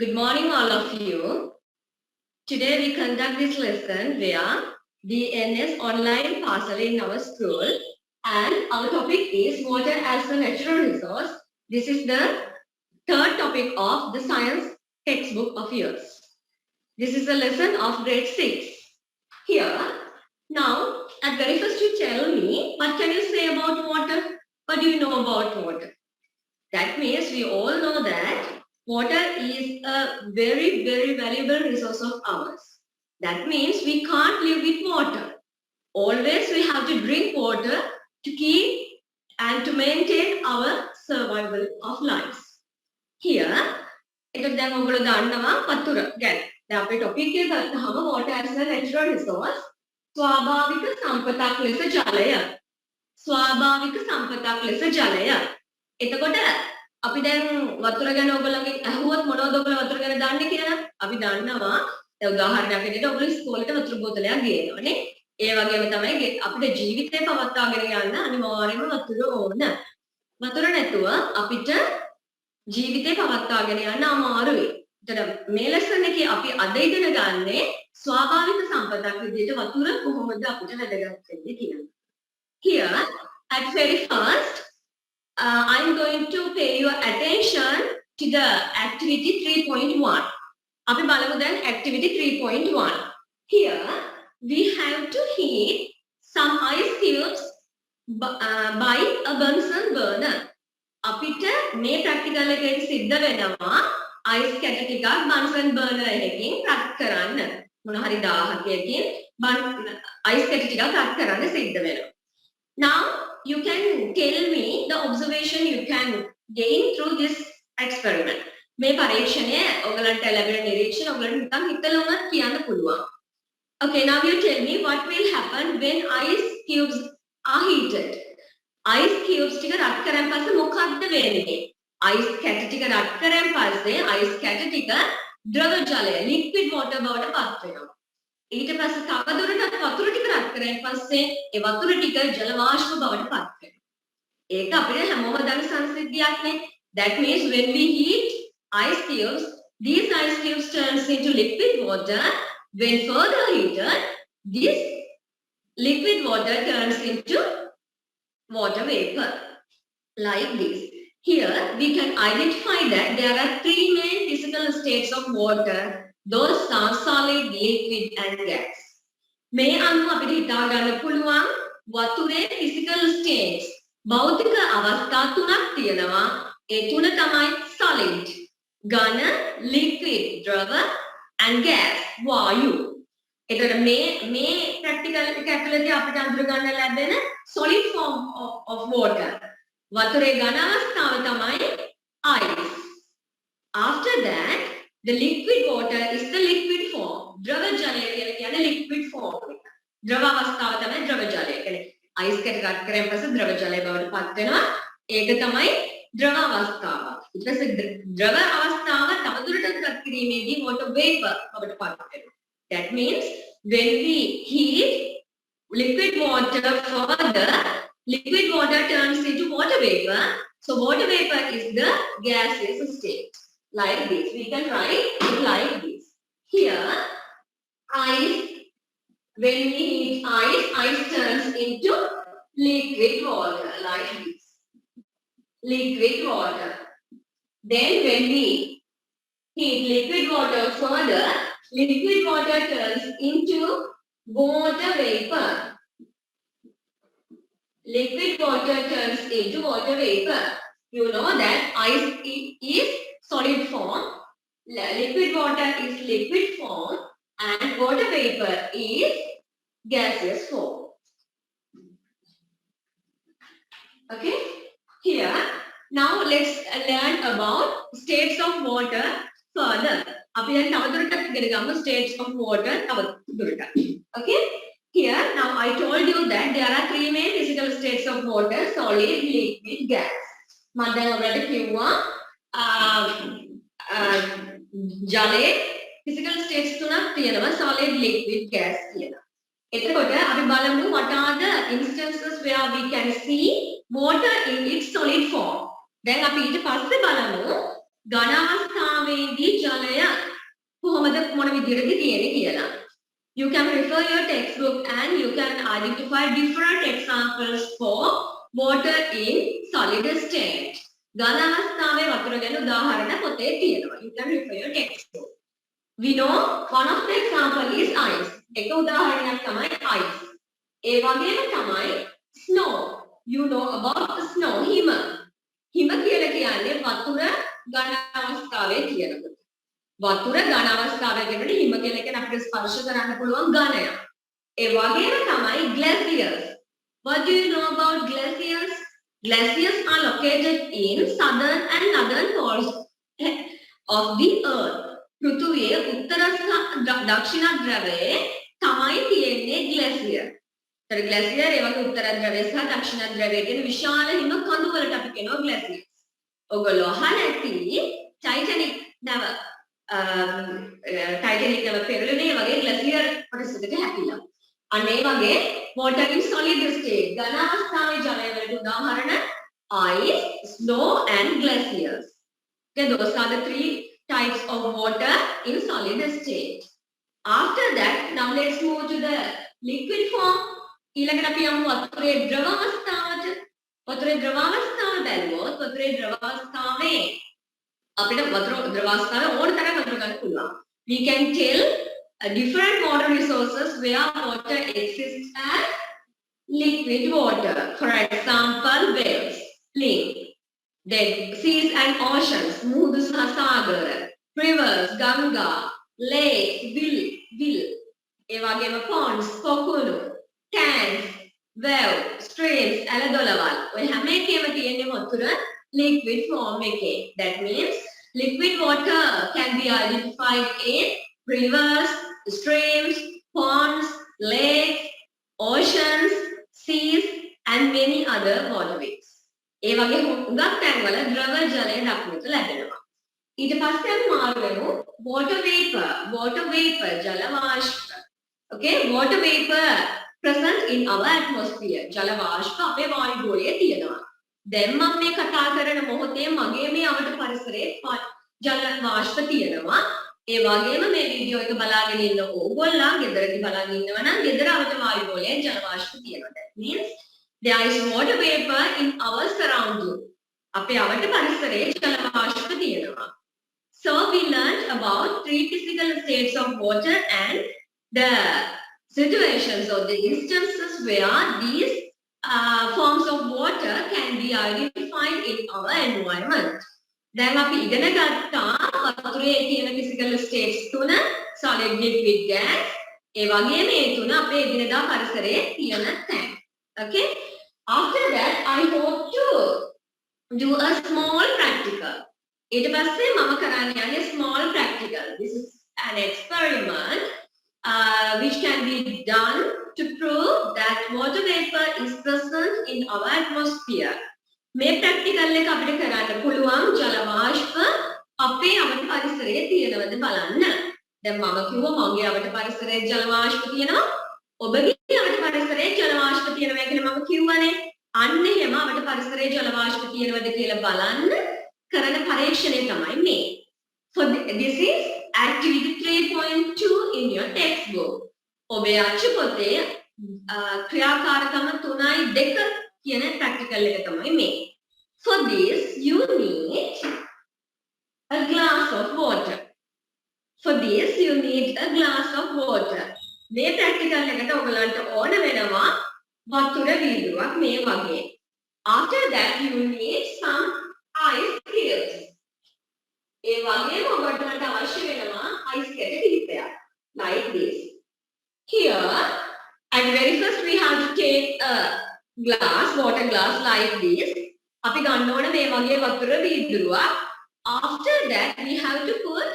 Good morning, all of you. Today we conduct this lesson via DNS online parcel in our school, and our topic is water as a natural resource. This is the third topic of the science textbook of yours. This is a lesson of grade 6. Here, now, at very first you tell me, what can you say about water? What do you know about water? That means we all know that water is a very, very valuable resource of ours. That means we can't live with water. Always we have to drink water to keep and to maintain our survival of lives. Here, එතකොට දැන් ඔයගොල්ලෝ දන්නවා වතුර ගැන. දැන් අපේ topic එක ගත්තාම water as a natural resource ස්වාභාවික සම්පතක් ලෙස ජලය. ස්වාභාවික සම්පතක් ලෙස ජලය. එතකොට අපි දැන් වතුර ගැන ඔයගොල්ලන්ගේ අහුවොත් මොනවද ඔයගොල්ලෝ වතුර ගැන දන්නේ කියලා? අපි දන්නවා දැන් උදාහරණයක් විදිහට ඔයගොල්ලෝ ඉස්කෝලේට වතුර බෝතලයක් ගේනවනේ. ඒ වගේම තමයි අපිට ජීවිතේ පවත්වාගෙන යන්න අනිවාර්යයෙන්ම වතුර ඕන. වතුර නැතුව අපිට ජීවිතේ පවත්වාගෙන යන්න අමාරුයි. එතකොට මේ ලෙසන් එකේ අපි අද ඉගෙන ගන්නේ ස්වාභාවික සම්පතක් විදිහට වතුර කොහොමද අපිට වැදගත් වෙන්නේ කියලා. Here at very first I'm going to pay your attention to the activity 3.1. අපි බලමු දැන් activity 3.1. Here we have to heat some ice cubes by a Bunsen burner. අපිට මේ ප්‍රැක්ටිකල් එකේදී සිද්ධ වෙනවා ice කැට ටිකක් Bunsen burner එකකින් රත් කරන්න. මොන හරි 1000කකින් ice කැට ටිකක් රත් කරන්න සිද්ධ වෙනවා. Now you can tell me the observation you can gain through this experiment. මේ පරීක්ෂණය ඔයගලන්ට ලැබෙන නිරීක්ෂණ ඔයගලන්ට නිකන් හිතලා උනත් කියන්න පුළුවන්. Okay, now you tell me what will happen when ice cubes are heated. Ice cubes ටික රත් කරන් පස්සේ මොකක්ද වෙන්නේ? ice කැට ටික රත් කරන් පස්සේ ice කැට ටික ද්‍රව ජලය liquid water බවට පත් වෙනවා. ඊට පස්සේ තවදුරටත් වතුර ටික රත් කරන් පස්සේ ඒ වතුර ටික ජල වාෂ්ප බවට පත් වෙනවා. ඒක අපිට හැමෝම දන්න සංසිද්ධියක් නේ. That means when we heat ice cubes, these ice cubes turns into liquid water. When further heated, this liquid water turns into water vapor, like this. Here we can identify that there are three main physical states of water. Those are solid, liquid and gas. මේ අනුව අපිට හිතා ගන්න පුළුවන් වතුරේ physical states භෞතික අවස්ථා තුනක් තියෙනවා. ඒ තුන තමයි solid, ඝන, liquid, ද්‍රව and gas, වායු. එතකොට මේ practical එක ඇතුළතදී අපිට අඳුර ගන්න ලැබෙන solid form of water. වතුරේ ඝන අවස්ථාව තමයි ice. After that, the liquid water is the liquid form. ද්‍රව ජලය කියලා කියන්නේ liquid form එක. ද්‍රව අවස්ථාව තමයි ද්‍රව ජලය. කියන්නේ ice කැට රත් කරන් පස්සේ ද්‍රව ජලය බවට පත් වෙනවා. ඒක තමයි ද්‍රව අවස්ථාව. ඊට පස්සේ ද්‍රව අවස්ථාව තවදුරටත් රත් කිරීමේදී water vapor බවට පත් වෙනවා. That means when we heat liquid water further, liquid water turns into water vapor. So water vapor is the gaseous state. Like this. We can write it like this. Here, ice, when we heat ice turns into liquid water, like this. Liquid water. Then when we heat liquid water further, liquid water turns into water vapor. Liquid water turns into water vapor. You know that ice is solid form, liquid water is liquid form, and water vapor is gaseous form. Okay? Here, now let's learn about states of water further. අපි දැන් තවදුරටත් ඉගෙන ගමු states of water තවදුරටත්. Okay? Here, now I told you that there are three main physical states of water: solid, liquid, gas. මම දැන් ඔයාලට කිව්වා ජලයේ physical states තුනක් තියෙනවා: solid, liquid, gas කියලා. එතකොට අපි බලමු what are the instances where we can see water in its solid form. දැන් අපි ඊට පස්සේ බලමු ඝන අවස්ථාවේදී ජලය කොහොමද මොන විදිහටද තියෙන්නේ කියලා. You can refer your textbook and you can identify different examples for water in solid state. ඝන අවස්ථාවේ වතුර ගැන උදාහරණ පොතේ තියෙනවා. You can refer your textbook. We know one of the example is ice. එක උදාහරණයක් තමයි ice. ඒ වගේම තමයි snow. You know about snow, හිම. හිම කියලා කියන්නේ වතුර ඝන අවස්ථාවේ තියෙනකොට. වතුර ඝන අවස්ථාවේ කියනකොට හිම කියලා කියන්නේ අපිට ස්පර්ශ කරන්න පුළුවන් ඝනය. ඒ වගේම තමයි glaciers. What do you know about glaciers? Glaciers are located in southern and northern poles of the earth. පෘථුවියේ උත්තර සහ දක්ෂිණ ධ්‍රවයේ තමයි තියෙන්නේ glacier. तर glacier ඒ වගේ උත්තර ධ්‍රවය සහ දක්ෂිණ ධ්‍රවය කියන විශාල හිම කඳු වලට අපි කියනවා glaciers. ඔයගොල්ලෝ අහලා ඇති Titanic නැව Titanic නැව පෙරළුනේ වගේ glacier කොටසකට හැකිලා. අන්න ඒ වගේ water in solid state ඝන අවස්ථාවේ ජලය වලට උදාහරණ ice, snow and glaciers. Okay, those are the three types of water in solid state. After that, now let's move to the liquid form. ඊළඟට අපි යමු වතුරේ ද්‍රව අවස්ථාවට. වතුරේ ද්‍රව අවස්ථාව බැලුවොත් වතුරේ ද්‍රව අවස්ථාවේ අපිට වතුර ද්‍රව අවස්ථාවේ ඕන තරම් වතුර ගන්න පුළුවන්. We can tell different water resources where water exists as liquid water. For example, waves, lake, then seas and oceans, මුහුදු සහ සාගර, rivers, ගංගා, lakes, විල්, ඒ වගේම ponds, පොකුණු, tanks, well, streams, ඇලදොලවල්. ඔය හැම එකේම තියෙන්නේ වතුර liquid form එකේ. That means liquid water can be identified in rivers, streams, ponds, lakes, oceans, seas and many other waterways. ඒ වගේ හුඟක් තැන්වල ද්‍රව ජලය දක්නට ලැබෙනවා. ඊට පස්සේ අපි මාරු වෙමු water vapor ජල වාෂ්ප. Okay, water vapor present in our atmosphere. ජල වාෂ්ප අපේ වායුගෝලයේ තියෙනවා. දැන් මම මේ කතා කරන මොහොතේ මගේ මේ අවට පරිසරයේ ජල වාෂ්ප තියෙනවා. ඒ වගේම මේ වීඩියෝ එක බලාගෙන ඉන්න ඕගොල්ලෝ ගෙදරදී බලාගෙන ඉන්නවා නම් ගෙදර අවට වායුගෝලයේ ජල වාෂ්ප තියෙනවා. That means there is water vapor in our surrounding. අපේ අවට පරිසරයේ ජල වාෂ්ප තියෙනවා. So we learned about three physical states of water and the situations or the instances where these forms of water can be identified in our environment. දැන් අපි ඉගෙන ගත්තා වතුරේ තියෙන physical states තුන solid, liquid, gas. ඒ වගේම මේ තුන අපේ එදිනෙදා පරිසරයේ තියෙන තැන්. Okay? After that, I hope to do a small practical. ඊට පස්සේ මම කරන්න යන්නේ small practical. This is an experiment which can be done to prove that water vapor is present in our atmosphere. මේ practical එක අපිට කරන්න පුළුවන් ජල වාෂ්ප අපේ අවට පරිසරයේ තියෙනවද බලන්න. දැන් මම කිව්වා මගේ අවට පරිසරයේ ජල වාෂ්ප තියෙනවා. ඔබගේ අවට පරිසරයේ ජල වාෂ්ප තියෙනවා කියලා මම කිව්වනේ. අන්න එහෙම අවට පරිසරයේ ජල වාෂ්ප තියෙනවද කියලා බලන්න කරන පරීක්ෂණය තමයි මේ. So this is activity 3.2 in your textbook. ඔබේ අච්චු පොතේ ක්‍රියාකාරකම 3.2 කියන practical එක තමයි මේ. For this you need a glass of water. For this you need a glass of water. මේ practical එකට ඔයගලන්ට ඕන වෙනවා වතුර වීදුරුවක් මේ වගේ. After that you need some ice cubes. ඒ වගේම ඔබට අවශ්‍ය වෙනවා ice කැට කිහිපයක්. Like this. Here, at very first we have to take a glass, water glass like this. අපි ගන්න ඕන මේ වගේ වතුර වීදුරුවක්. After that we have to put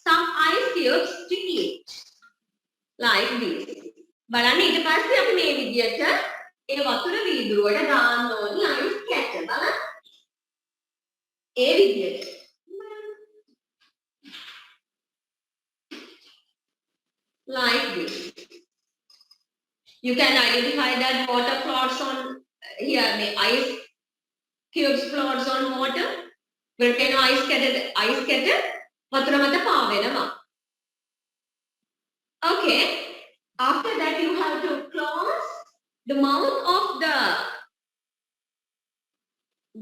some ice cubes to eat. Like this. බලන්න ඊට පස්සේ අපි මේ විදියට ඒ වතුර වීදුරුවට දාන්න ඕනි ice කැට. බලන්න. ඒ විදියට. Like this. You can identify that water floats on here, the ice cubes floats on water. Volcano ice scatter වතුර මත පාවෙනවා. Okay. After that, you have to close the mouth of the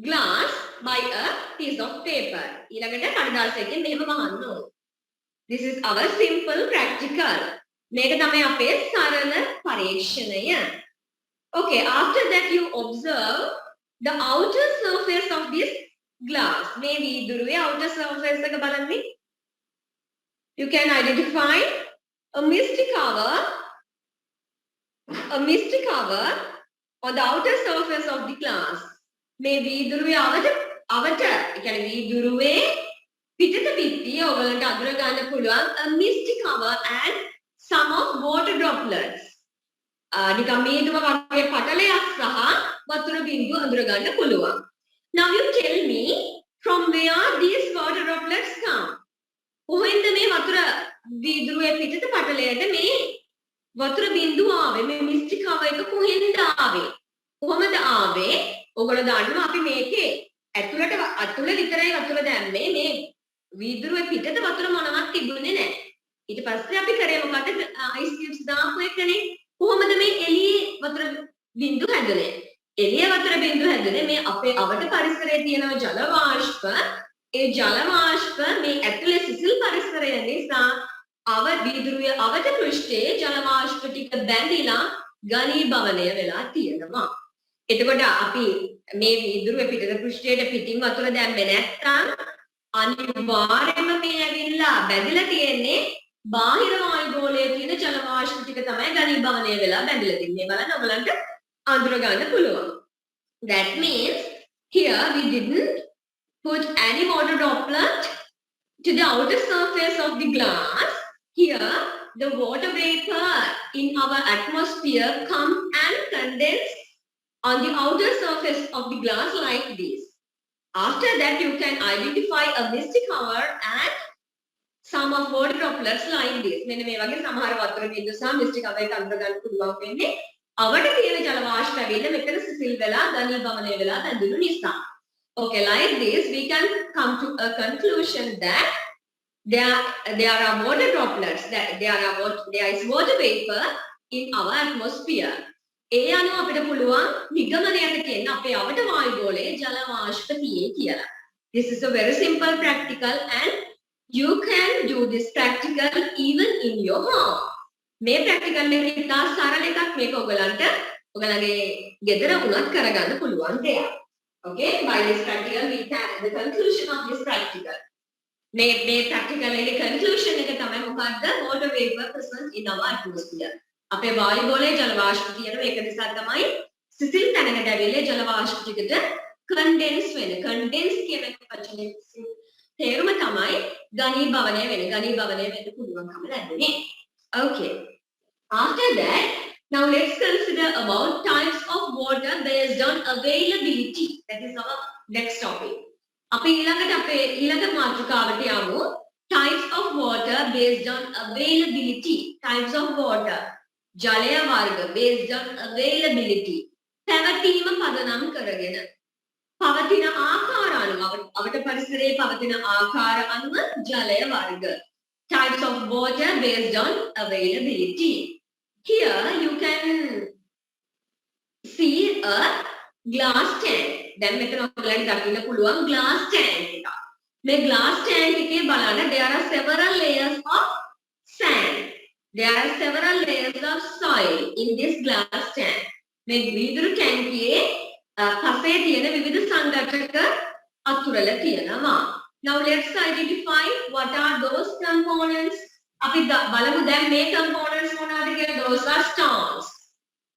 glass by a piece of paper. ඊළඟට කඩදාසියකින් මෙහෙම වහන්න ඕන. This is our simple practical. මේක තමයි අපේ සරල පරීක්ෂණය. Okay, after that you observe the outer surface of this glass. මේ වීදුරුවේ outer surface එක බලන්න. You can identify a misty cover on the outer surface of the glass. මේ වීදුරුවේ අවට ඒ කියන්නේ වීදුරුවේ පිටත පිටිය ඔයගලන්ට අඳුර ගන්න පුළුවන් a misty cover and some of water droplets. නිකම් මේදුම වගේ පටලයක් සහ වතුර බිඳු අඳුර ගන්න පුළුවන්. Now you tell me from where these water droplets come. කොහෙන්ද මේ වතුර වීදුරුවේ පිටත පටලයට මේ වතුර බිඳුව ආවේ? මේ misty cover එක කොහෙන්ද ආවේ? කොහමද ආවේ? ඔයගොල්ලෝ දන්නවා අපි මේකේ අතුල විතරයි වතුර දැම්මේ. මේ වීදුරුවේ පිටත වතුර මොනවත් තිබුණේ නැහැ. ඊට පස්සේ අපි කරේ මොකද? ice cubes දාපු එකනේ. කොහොමද මේ එළියේ වතුර බිඳු හැදුනේ? එළියේ වතුර බිඳු හැදුනේ මේ අපේ අවට පරිසරයේ තියෙන ජල වාෂ්ප. ඒ ජල වාෂ්ප මේ ඇතුලේ සිසිල් පරිසරය නිසා වීදුරුවේ අවට පෘෂ්ඨයේ ජල වාෂ්ප ටික බැඳිලා ඝනීභවනය වෙලා තියෙනවා. එතකොට අපි මේ වීදුරුවේ පිටත පෘෂ්ඨයට පිටින් වතුර දැම්මේ නැත්නම් අනිවාර්යයෙන්ම මේ ඇවිල්ලා බැඳිලා තියෙන්නේ බාහිර වායු ගෝලයේ තියෙන ජල වාෂ්ප ටික තමයි ඝනීභවනය වෙලා බැඳිලා තින්නේ. බලන්න ඔයගලන්ට අඳුර ගන්න පුළුවන්. That means here we didn't put any water droplet to the outer surface of the glass. Here the water vapor in our atmosphere come and condense on the outer surface of the glass like this. After that, you can identify a misty cover and some of water droplets like this. මෙන්න මේ වගේ සමහර වතුර බිඳු සහ misty cover එක අඳුර ගන්න පුළුවන් වෙන්නේ අවට තියෙන ජල වාෂ්ප ඇවිල්ලා මෙතන සිසිල් වෙලා ඝනීභවනය වෙලා බැඳුණු නිසා. Okay, like this, we can come to a conclusion that there are water droplets, that there is water vapor in our atmosphere. ඒ අනුව අපිට පුළුවන් නිගමනයට කියන්න අපේ අවට වායු ගෝලයේ ජල වාෂ්ප තියෙයි කියලා. This is a very simple practical and you can do this practical even in your home. මේ practical එක ඉතා සරල එකක්. මේක ඔයගලගේ ගෙදර උනත් කරගන්න පුළුවන් දෙයක්. Okay, by this practical we can the conclusion of this practical. මේ practical එකේ conclusion එක තමයි මොකක්ද? Water vapor present in our atmosphere. අපේ වායු ගෝලයේ ජල වාෂ්ප තියෙනවා. ඒක නිසා තමයි සිසිල් තැනකට ඇවිල්ලා ජල වාෂ්ප ටිකට කන්ඩෙන්ස් වෙන්නේ. කන්ඩෙන්ස් කියන වචනේ තේරුම තමයි ඝනීභවනය වෙන්නේ. ඝනීභවනය වෙන්න පුළුවන්කම ලැබෙන්නේ. Okay. After that, now let's consider about types of water based on availability. That is our next topic. අපි ඊළඟ මාතෘකාවට යමු. Types of water based on availability. Types of water. ජලය වර්ග based on availability. පැවතීම පදනම් කරගෙන පවතින ආකාර අනුව අවට පරිසරයේ පවතින ආකාර අනුව ජලය වර්ග. Types of water based on availability. Here you can see a glass tank. දැන් මෙතන ඔයගලන්ට දකින්න පුළුවන් glass tank එකක්. මේ glass tank එකේ බලන්න there are several layers of sand. There are several layers of soil in this glass tank. මේ වීදුරු ටැංකියේ පසේ තියෙන විවිධ සංඝටක අතුරල තියෙනවා. Now let's identify what are those components. අපි බලමු දැන් මේ components මොනවද කියලා. Those are stones.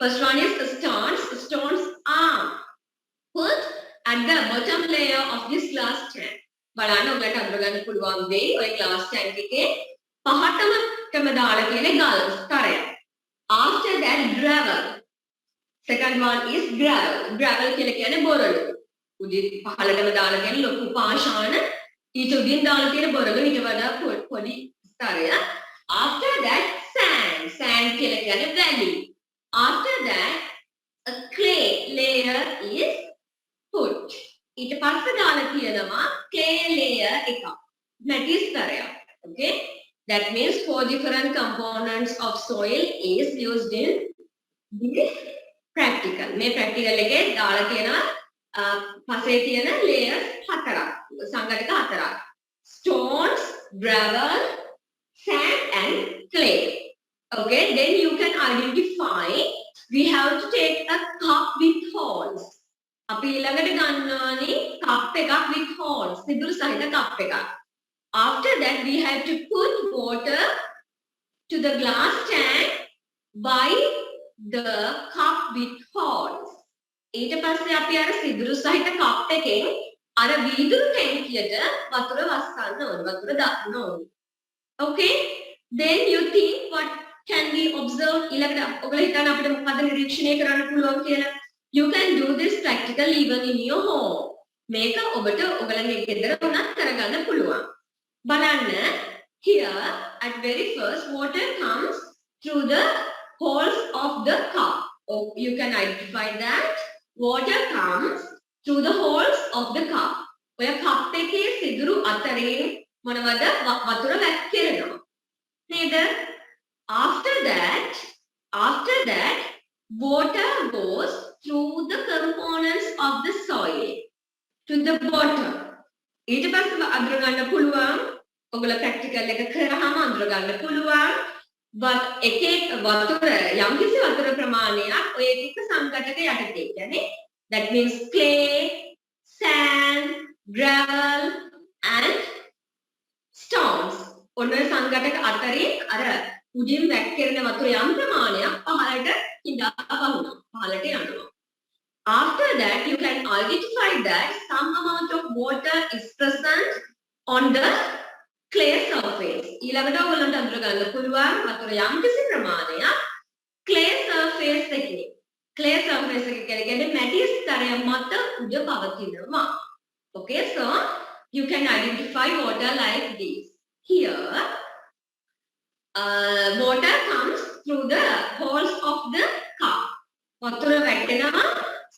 First one is stones. Stones are put at the bottom layer of this glass tank. බලන්න ඔයාලට අඳුර ගන්න පුළුවන් වෙයි ඔය glass tank එකේ පහටම දාලා තියෙන ගල් ස්තරය. After that, gravel. Second one is gravel. Gravel කියලා කියන්නේ බොරළු. උඩින් පහළටම දාලා තියෙන ලොකු පාෂාණ ඊට උඩින් දාලා තියෙන බොරළු ඊට වඩා පොඩි ස්තරය. After that, sand. Sand කියලා කියන්නේ වැලි. After that, a clay layer is put. ඊට පස්සේ දාලා තියෙනවා clay clay layer එකක්. මැටි ස්තරයක්. Okay? That means 4 different components of soil is used in this practical. මේ practical එකේ දාලා තියෙනවා පසේ තියෙන layers 4ක්. සංඝටක 4ක්. Stones, gravel, sand and clay. Okay, then you can identify. We have to take a cup with holes. අපි ඊළඟට ගන්නවානේ cup එකක් with holes. සිදුරු සහිත cup එකක්. After that, we have to put water to the glass tank by the cup with holes. ඊට පස්සේ අපි අර සිදුරු සහිත cup එකෙන් අර වීදුරු ටැංකියට වතුර වස්සන්න ඕනේ. වතුර දාන්න ඕනේ. Okay? Then you think what can we observe? ඊළඟට ඔයගොල්ලෝ හිතන්න අපිට මොකද නිරීක්ෂණය කරන්න පුළුවන් කියලා. You can do this practical even in your home. මේක ඔබට ඔයගලගේ ගෙදර උනත් කරගන්න පුළුවන්. බලන්න here at very first water comes through the holes of the cup. Oh, you can identify that water comes through the holes of the cup. ඔය cup එකේ සිදුරු අතරින් මොනවද වතුර වැක්කිරෙනවා. නේද? After that water goes through the components of the soil to the bottom. ඊට පස්සේ අඳුර ගන්න පුළුවන් ඔයගොල්ලෝ ප්‍රැක්ටිකල් එක කරාම අඳුර ගන්න පුළුවන් එක වතුර යම්කිසි වතුර ප්‍රමාණයක් ඔය ටික සංඝටක යටතේ. කියන්නේ that means clay, sand, gravel and stones. ඔන්න සංඝටක අතරින් අර උඩින් වැක්කිරෙන වතුර යම් ප්‍රමාණයක් පහළට ඉඳා වහනවා. පහළට යනවා. After that, you can identify that some amount of water is present on the clay surface. ඊළඟට ඔයගොල්ලන්ට අඳුර ගන්න පුළුවන් වතුර යම්කිසි ප්‍රමාණයක් clay surface එකේ. clay surface එක කියන්නේ මැටි ස්තරය මත උඩ පවතිනවා. Okay, so you can identify water like this. Here, water comes through the holes of the cup. වතුර වැටෙනවා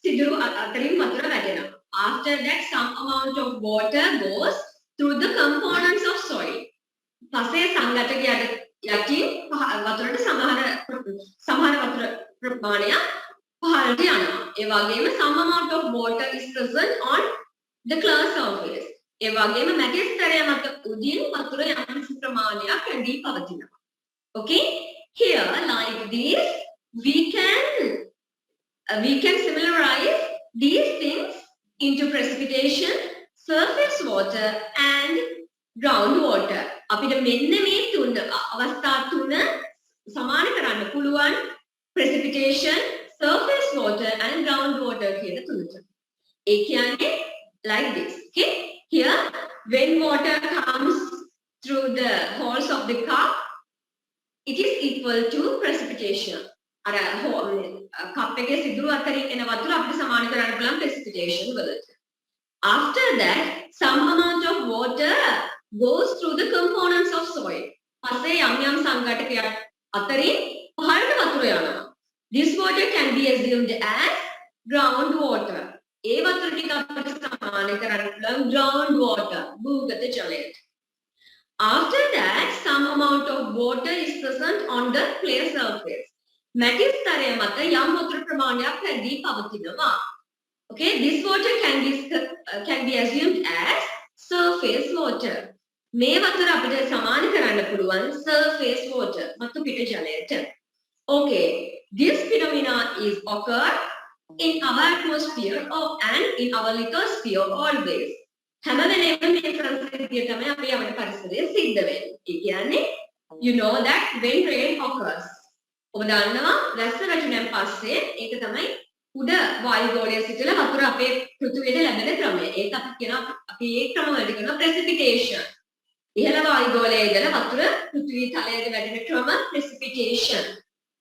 සිදුරු අතරින් වතුර වැටෙනවා. After that, some amount of water goes through the components of soil. පස්සේ සංඝටක යටින් වතුරට සමහර වතුර ප්‍රමාණයක් පහළට යනවා. ඒ වගේම some amount of water is present on the clay surface. ඒ වගේම මැටි ස්තරය මත උඩින් වතුර යම්කිසි ප්‍රමාණයක් රැඳී පවතිනවා. Okay? Here, like this, we can similarize these things into precipitation, surface water and groundwater. අපිට මෙන්න මේ තුන අවස්ථා තුන සමාන කරන්න පුළුවන් precipitation, surface water and groundwater කියන තුනට. ඒ කියන්නේ like this. Okay? Here, when water comes through the holes of the cup, it is equal to precipitation. අර cup එකේ සිදුරු අතරින් එන වතුර අපිට සමාන කරන්න පුළුවන් precipitation වලට. After that, some amount of water goes through the components of soil. පස්සේ යම් සංඝටකයක් අතරින් පහළට වතුර යනවා. This water can be assumed as groundwater. ඒ වතුර ටික අපිට සමාන කරන්න පුළුවන් groundwater, භූගත ජලයට. After that, some amount of water is present on the clay surface. මැටි ස්තරය මත යම් වතුර ප්‍රමාණයක් රැඳී පවතිනවා. Okay, this water can be assumed as surface water. මේ වතුර අපිට සමාන කරන්න පුළුවන් surface water, මතු පිට ජලයට. Okay, this phenomena is occur in our atmosphere and in our lithosphere always. හැම වෙලේම මේ සංසිද්ධිය තමයි අපේ අපේ පරිසරයේ සිද්ධ වෙන්නේ. ඒ කියන්නේ you know that when rain occurs. ඔබ දන්නවා වැස්ස වැටුණාන් පස්සේ ඒක තමයි උඩ වායුගෝලයේ සිටලා වතුර අපේ පෘථිවියට ලැබෙන ක්‍රමය. ඒක අපි කියනවා අපි ඒ ක්‍රම වලට කියනවා precipitation. ඉහළ වායුගෝලයේ ඉඳලා වතුර පෘථිවි තලයට වැටෙන ක්‍රම precipitation.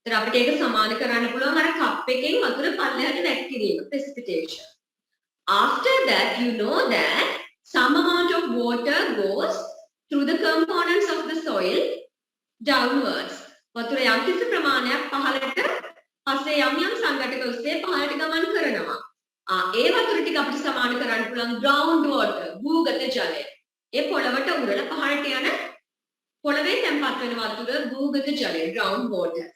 ඒතර අපිට ඒක සමාන කරන්න පුළුවන් අර කප් එකෙන් වතුර පල්ලෙහාට වැක්කිරීම precipitation. After that, you know that some amount of water goes through the components of the soil downwards. වතුර යම්කිසි ප්‍රමාණයක් පහළට පස්සේ යම් සංඝටක ඔස්සේ පහළට ගමන් කරනවා. ඒ වතුර ටික අපිට සමාන කරන්න පුළුවන් ground water භූගත ජලය. ඒ පොළවට උරලා පහළට යන පොළවේ තැන්පත් වෙන වතුර භූගත ජලය ground water.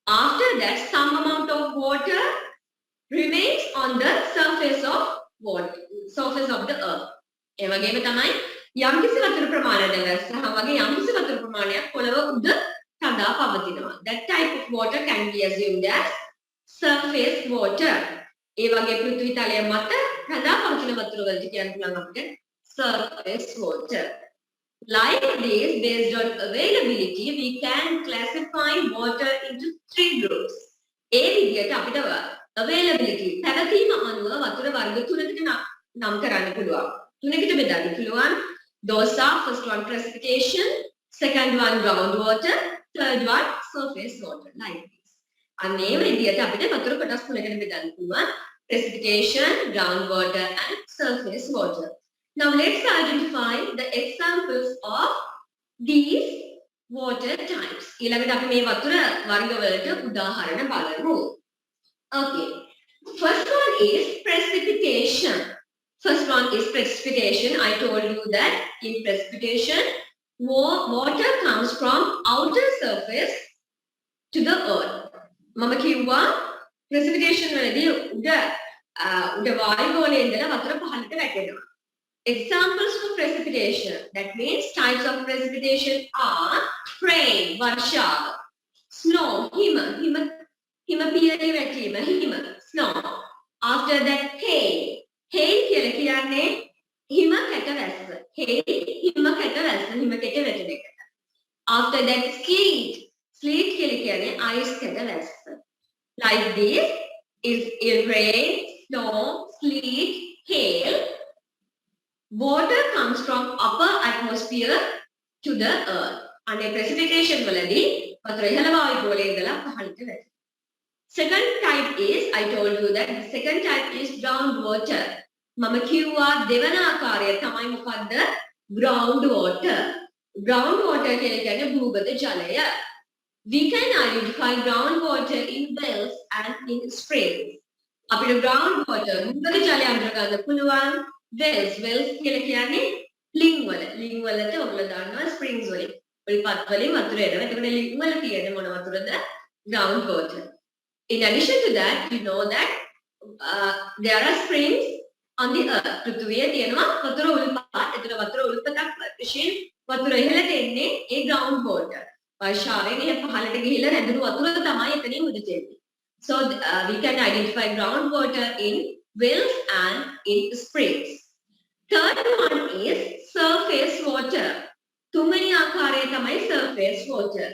After that some amount of water remains on the surface of the earth. ඒ වගේම තමයි යම්කිසි වතුර ප්‍රමාණයක් දැවැස්සහම වගේ යම්කිසි වතුර ප්‍රමාණයක් පොළව උඩ තදා පවතිනවා. That type of water can be assumed as surface water. ඒ වගේ පෘථිවි තලය මත තදා පවතින වතුර වලට කියන්න පුළුවන් අපිට surface water. Like this, based on availability, we can classify water into 3 groups. ඒ විදිහට අපිට availability පැවතීම අනුව වතුර වර්ග තුනකට නම් කරන්න පුළුවන්. තුනකට බෙදන්න පුළුවන්. Those are first one precipitation, second one groundwater, third one surface water. Like this. අනේ විදිහට අපිට වතුර කොටස් තුනකට බෙදන්න පුළුවන්. Precipitation, groundwater and surface water. Now let's identify the examples of these water types. ඊළඟට අපි මේ වතුර වර්ග වලට උදාහරණ බලමු. Okay. First one is precipitation. First one is precipitation. I told you that in precipitation, water comes from outer surface to the earth. මම කිව්වා precipitation වලදී උඩ වායුගෝලයේ ඉඳලා වතුර පහළට වැටෙනවා. Examples for precipitation. That means types of precipitation are rain, varsha, snow, hima පියලේ වැටීම, හිම, snow. After that, hail. Hail කියලා කියන්නේ හිම කැට වැස්ස. Hail හිම කැට වැස්ස, හිම කැට වැටෙන එකට. After that, sleet. Sleet කියලා කියන්නේ ice කැට වැස්ස. Like this is rain, snow, sleet, hail. Water comes from upper atmosphere to the earth. And precipitation වලදී වතුර ඉහළ වායුගෝලයේ ඉඳලා පහළට වැටෙනවා. Second type is, I told you that the second type is groundwater. මම කිව්වා දෙවන ආකාරය තමයි මොකද්ද? Groundwater. Groundwater කියලා කියන්නේ භූගත ජලය. We can identify groundwater in wells and in springs. අපිට groundwater භූගත ජලය අඳුර ගන්න පුළුවන්. Wells කියලා කියන්නේ ලිං වලට ඔයගොල්ලෝ දන්නවා springs වලින්. ඔලිපත් වලින් වතුර එනවා. එතකොට ලිං වල තියෙන මොන වතුරද? Groundwater. In addition to that, you know that there are springs on the earth. පෘථිවියේ තියෙනවා වතුර උල්පත්. එතන වතුර උල්පතක් විශේෂ වතුර ඉහළට එන්නේ ඒ ground water. වර්ෂාවෙන් එහේ පහළට ගිහිල්ලා නැදුණු වතුර තමයි එතනින් උඩට එන්නේ. So we can identify groundwater in wells and in springs. Third one is surface water. තුන්වෙනි ආකාරය තමයි surface water.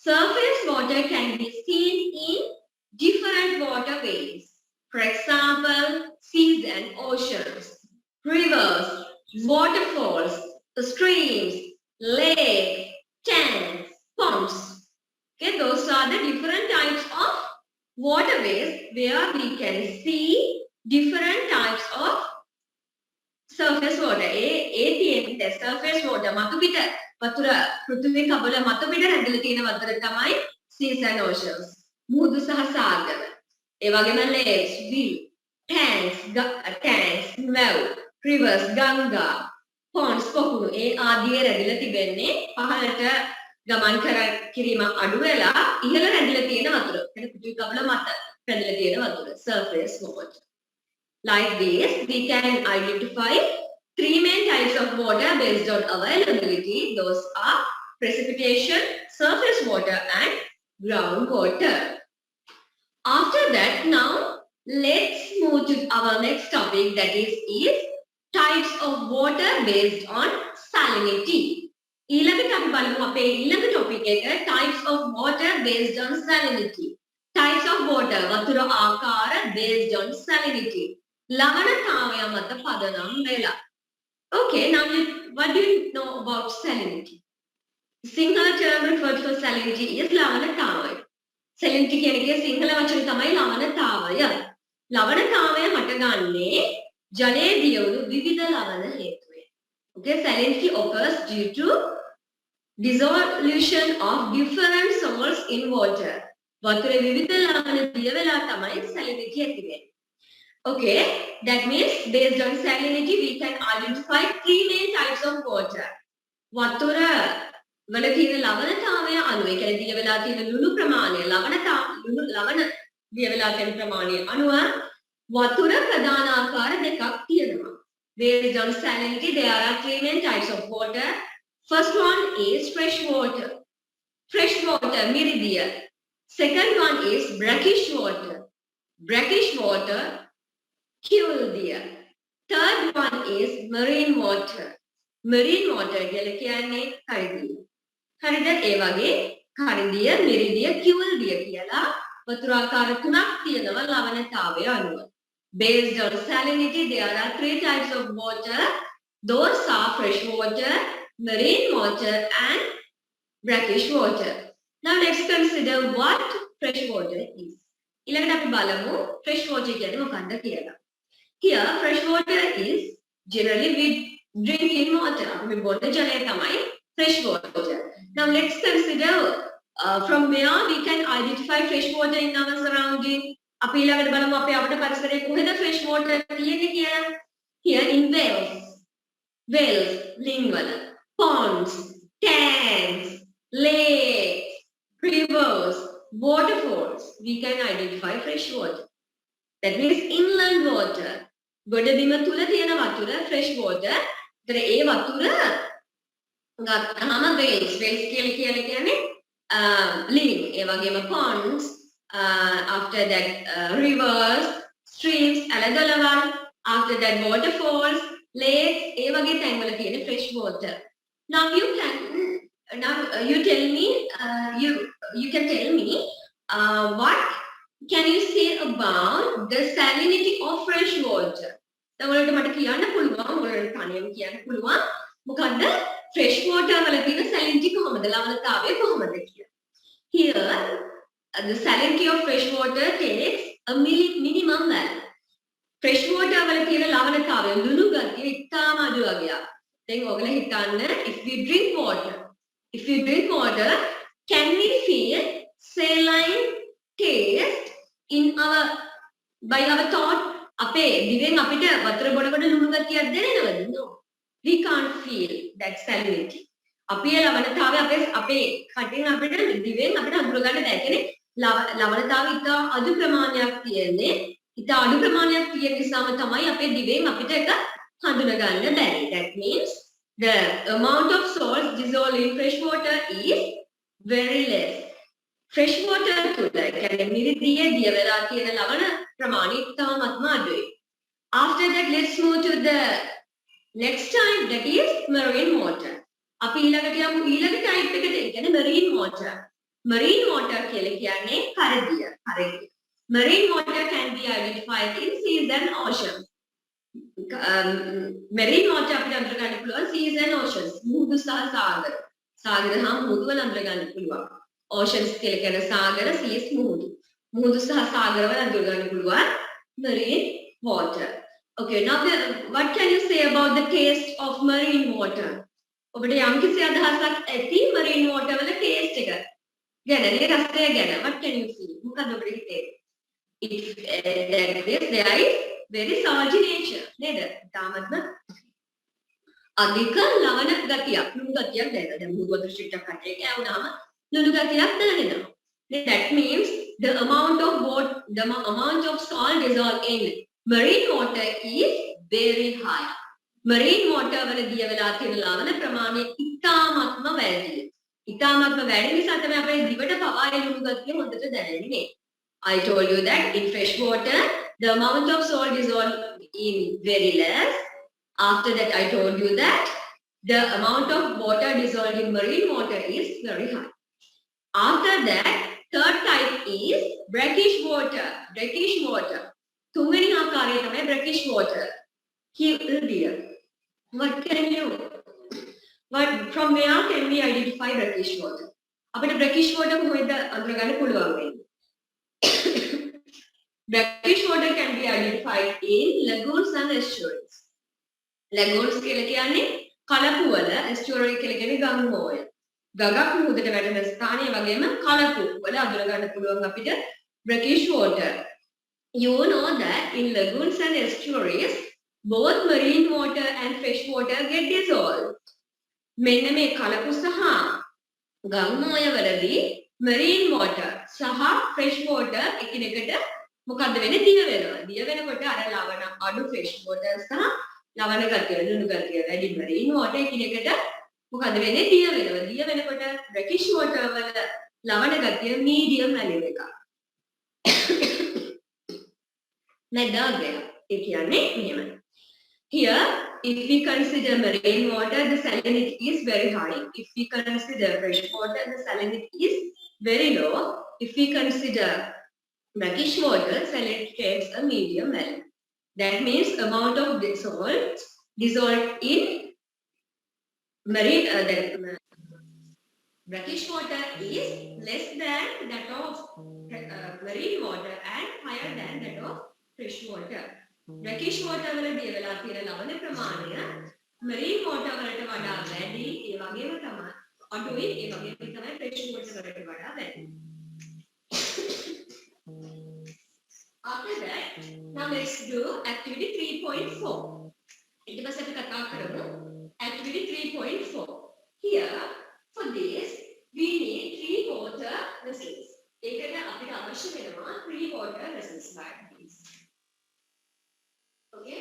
Surface water can be seen in different waterways. For example, seas and oceans, rivers, waterfalls, streams, lakes, tanks, ponds. Okay, those are the different types of waterways where we can see different types of surface water. The surface water මතු පිට වතුර පෘථිවි කබල මතු පිට රැඳිලා තියෙන වතුර තමයි seas and oceans. මුහුදු සහ සාගර. ඒ වගේම lakes, tanks, well, rivers, ගංගා, ponds, පොකුණු ඒ ආදී රැඳිලා තිබෙන්නේ පහළට ගමන් කිරීම අඩු වෙලා ඉහළ රැඳිලා තියෙන වතුර. එතන පෘථිවි කබල මත රැඳිලා තියෙන වතුර surface water. Like this, we can identify 3 main types of water based on availability. Those are precipitation, surface water and groundwater. After that, now let's move to our next topic, that is types of water based on salinity. ඊළඟට අපි බලමු අපේ ඊළඟ topic එක types of water based on salinity. Types of water වතුර ආකාර based on salinity. ලවණතාවය මත පදනම් වෙලා. Okay, now what do you know about salinity? Sinhala term referred for salinity is ලවණතාවය. salinity කියන එකේ සිංහල වචනේ තමයි ලවණතාවය. ලවණතාවය හටගන්නේ ජලයේ දියවුණු විවිධ ලවණ හේතුවෙන්. Okay, salinity occurs due to dissolution of different salts in water. වතුරේ විවිධ ලවණ දිය වෙලා තමයි salinity ඇති වෙන්නේ. Okay, that means based on salinity, we can identify three main types of water. වතුර වල තියෙන ලවණතාවය අනුව, ඒ කියන්නේ දිය වෙලා තියෙන ලුණු ප්‍රමාණය, ලවණ දිය වෙලා තියෙන ප්‍රමාණය අනුව වතුර ප්‍රධාන ආකාර දෙකක් තියෙනවා. Based on salinity, there are three main types of water. First one is fresh water. Fresh water, මිරිදිය. Second one is brackish water. Brackish water, කිවුල්දිය. Third one is marine water. Marine water කියලා කියන්නේ හරිදිය. හරිද? ඒ වගේ හරිදිය, මිරිදිය, කිවුල්දිය කියලා වතුරාකාර තුනක් තියෙනවා ලවණතාවය අනුව. Based on salinity, there are three types of water. Those are fresh water, marine water, and brackish water. Now let's consider what fresh water is. ඊළඟට අපි බලමු fresh water කියන්නේ මොකක්ද කියලා. Here, fresh water is generally we drink in water. We bottle jale tamai fresh water. Now let's consider from where we can identify fresh water in our surrounding. අපි ඊළඟට බලමු අපේ අපේ පරිසරයේ කොහෙද fresh water තියෙන්නේ කියලා. Here in wells, ලිංගවල, ponds, tanks, lakes, rivers, waterfalls, we can identify fresh water. That means inland water. ගොඩබිම තුල තියෙන වතුර fresh water. ඒතර ඒ වතුර ගත්තාම wells කියලා කියන්නේ ලිං. ඒ වගේම ponds, after that rivers, streams, අලගලවල්, after that waterfalls, lakes, ඒ වගේ තැන්වල තියෙන fresh water. Now you tell me, you can tell me what can you say about the salinity of fresh water? ඔයාලට මට කියන්න පුළුවන්, ඔයාලට කණියම කියන්න පුළුවන් මොකද්ද fresh water වල තියෙන salinity කොහොමද, ලවණතාවය කොහොමද කියලා. Here the salinity of fresh water takes a minimum value. Fresh water වල තියෙන ලවණතාවය ලුණු ගතිය ඉතාම අඩු වගේක්. දැන් ඔයගොල්ලෝ හිතන්න, if we drink water, can we feel saline taste in by our thought? අපේ දිවෙන් අපිට වතුර බොනකොට ලුණු ගතියක් දැනෙනවද? No. We can't feel that salinity. අපේ ලවණතාවය අපේ කටින් අපිට දිවෙන් අපිට හඳුනා ගන්න බැහැ. කියන්නේ ලවණතාවය ඉතා අඩු ප්‍රමාණයක් තියෙන්නේ. ඉතා අඩු ප්‍රමාණයක් තියෙන නිසාම තමයි අපේ දිවෙන් අපිට ඒක හඳුනා ගන්න බැරි. That means the amount of salt dissolved in fresh water is very less. Fresh water තුල කියන්නේ මිරිදියේ දිය වෙලා තියෙන ලවණ ප්‍රමාණය ඉතාමත්ම අඩුයි. After that, let's move to the next type, that is marine water. අපි ඊළඟට යමු ඊළඟ type එකට, ඒ කියන්නේ marine water. Marine water කියලා කියන්නේ හරිදිය. Marine water can be identified in seas and oceans. Marine water අපිට අඳුර ගන්න පුළුවන් seas and oceans. මුහුදු සහ සාගර. සාගර හා මුහුදු වල අඳුර ගන්න පුළුවන්. Oceans කියලා කියන සාගර, seas මුහුදු. මුහුදු සහ සාගර වල අඳුර ගන්න පුළුවන් marine water. Okay, now what can you say about the taste of marine water? ඔබට යම්කිසි අදහසක් ඇති marine water වල taste එක ගැන, නේ රසය ගැන. What can you feel? මොකද ඔබට හිතෙන්නේ? There is very salty nature. නේද? තාමත්ම අධික ලවණ ගතියක්, ලුණු ගතියක් දැනෙනවා. දැන් මුහුදු වතුර ටිකක් කටේ ගෑවුනහම ලුණු ගතියක් දැනෙනවා. That means the amount of salt dissolved in marine water is very high. Marine water වල දිය වෙලා තියෙන ලවණ ප්‍රමාණය ඉතාමත්ම වැඩි. ඉතාමත්ම වැඩි නිසා තමයි අපේ දිවට පවා ඒ ලුණු ගතිය හොඳට දැනෙන්නේ. I told you that in fresh water the amount of salt dissolved in very less. After that, I told you that the amount of water dissolved in marine water is very high. After that, third type is brackish water. Brackish water. තුන්වෙනි ආකාරය තමයි brackish water. Here, dear. From where can we identify brackish water? අපිට brackish water කොහෙද අඳුර ගන්න පුළුවන් වෙන්නේ? Brackish water can be identified in lagoons and estuaries. Lagoons කියලා කියන්නේ කලපු වල, estuary කියලා කියන්නේ ගංගෝය. ගඟක් මුහුදට වැටෙන ස්ථානය වගේම කලපු වල අඳුර ගන්න පුළුවන් අපිට brackish water. You know that in lagoons and estuaries, both marine water and fresh water get dissolved. මෙන්න මේ කලපු සහ ගම්මාය වලදී marine water සහ fresh water එකිනෙකට මොකද්ද වෙන්නේ දිය වෙනවා. දිය වෙනකොට අර ලවණ අඩු fresh water සහ ලවණ ගතිය ලුණු ගතිය වැඩි marine water එකිනෙකට මොකද්ද වෙන්නේ දිය වෙනවා. දිය වෙනකොට brackish water වල ලවණ ගතිය medium value එකක්. නැදාගය. ඒ කියන්නේ මෙහෙමයි. Here, if we consider marine water, the salinity is very high. If we consider fresh water, the salinity is very low. If we consider brackish water, salinity takes a medium value. That means amount of salt dissolved in marine brackish water is less than that of marine water and higher than that of fresh water. Brackish water වල දිය වෙලා තියෙන ලවණ ප්‍රමාණය marine water වලට වඩා වැඩි. ඒ වගේම තමයි අඩුයි. ඒ වගේම තමයි fresh water වලට වඩා වැඩි. After that, now let's do activity 3.4. ඊට පස්සේ අපි කතා කරමු activity 3.4. Here, for this, we need 3 water vessels. ඒකට අපිට අවශ්‍ය වෙනවා 3 water vessels bags. Okay,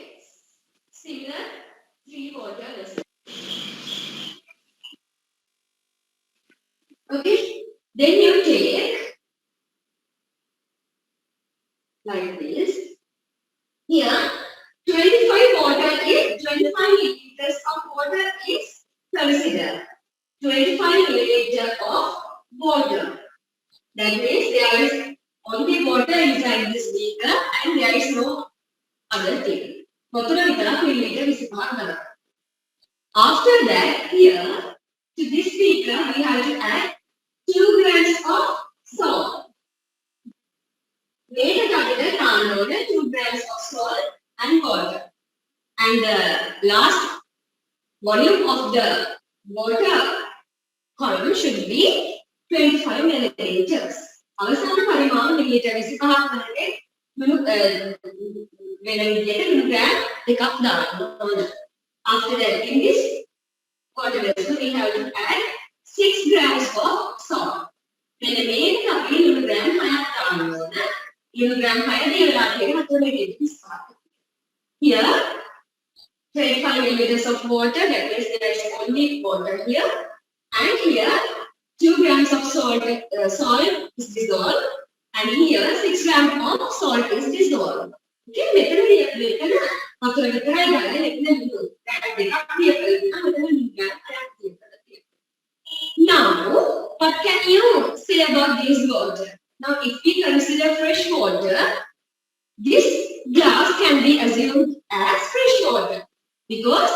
similar 3 water vessels. Okay, then you take like this. Here, 25 liters of water is considered. 25 milliliters of water. That means there is only water inside this beaker and there is no other thing. After that, here to this beaker we have to add 2 grams of salt. Later, 2 grams of salt and water. And the last volume of the water column should be 25 milliliters. අවසාන පරිමාණ millilitre 25ක් වගේ වෙන විදිහට gram එකක් දාන්න ඕන. After that, in this water vessel, we have to add 6 grams of salt. මෙන්න මේක අපි ලුණු ග්‍රෑම් 6ක් දාන්න ඕන. ලුණු ග්‍රෑම් 6 දියලා තියෙන 4 milliliters. Here, 25 milliliters of water, that means there is only water here. And here, 2 grams of salt is dissolved. And here, 6 grams of salt is dissolved. Okay, now, what can you say about this water? Now, if we consider fresh water, this glass can be assumed as fresh water because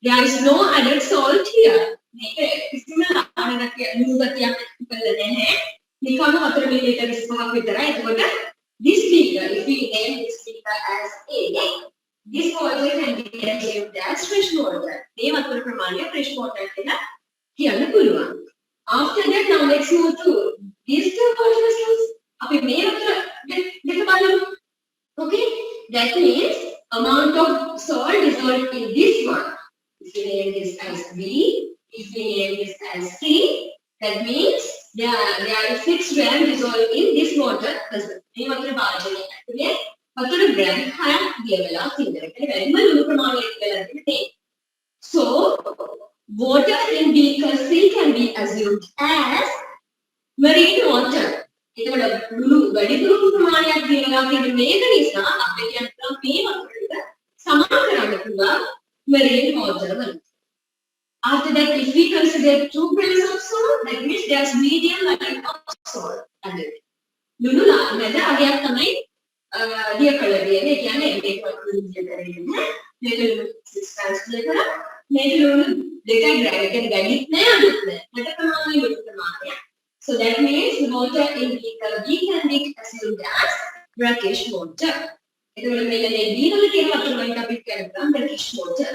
there is no added salt here. This beaker, if we name this beaker as A, this water can be assumed as fresh water. Fresh water. After that, now let's move to these 2 water vessels. Okay, that means amount of salt dissolved in this one. If we name this as B, if we name this as C, that means there is 6 grams dissolved in this water vessel. මේ වතුර භාජනය ඇතුලේ වතුර gram 6ක් දිය වෙලා තියෙනවා. ඒක වැඩිම ලුණු ප්‍රමාණයක් වෙලා තියෙන්නේ. So, water in beaker C can be assumed as marine water. ඒකට ලුණු වැඩිපුර ප්‍රමාණයක් දිය වෙලා තියෙන මේක නිසා අපිට කියනවා මේ වතුරට සමාන කරන්න පුළුවන් marine water වලට. After that, if we consider 2 grams of salt, that means there's medium amount of salt added. ලුණු මැද අගයක් තමයි දිය කළ දෙන්නේ. ඒ කියන්නේ මේක ලුණු දිය කරගෙන මේක ලුණු ට්‍රාන්ස්ෆර් කරලා මේක ලුණු දෙකයි ග්‍රෑම් එකෙන් ගැලිත් නෑ අඩුත් නෑ. මට ප්‍රමාණය ලුණු ප්‍රමාණය. So that means water in beaker B can be assumed as brackish water. එතකොට මේක මේ B වල තියෙන වතුර වලට අපි කියනවා brackish water.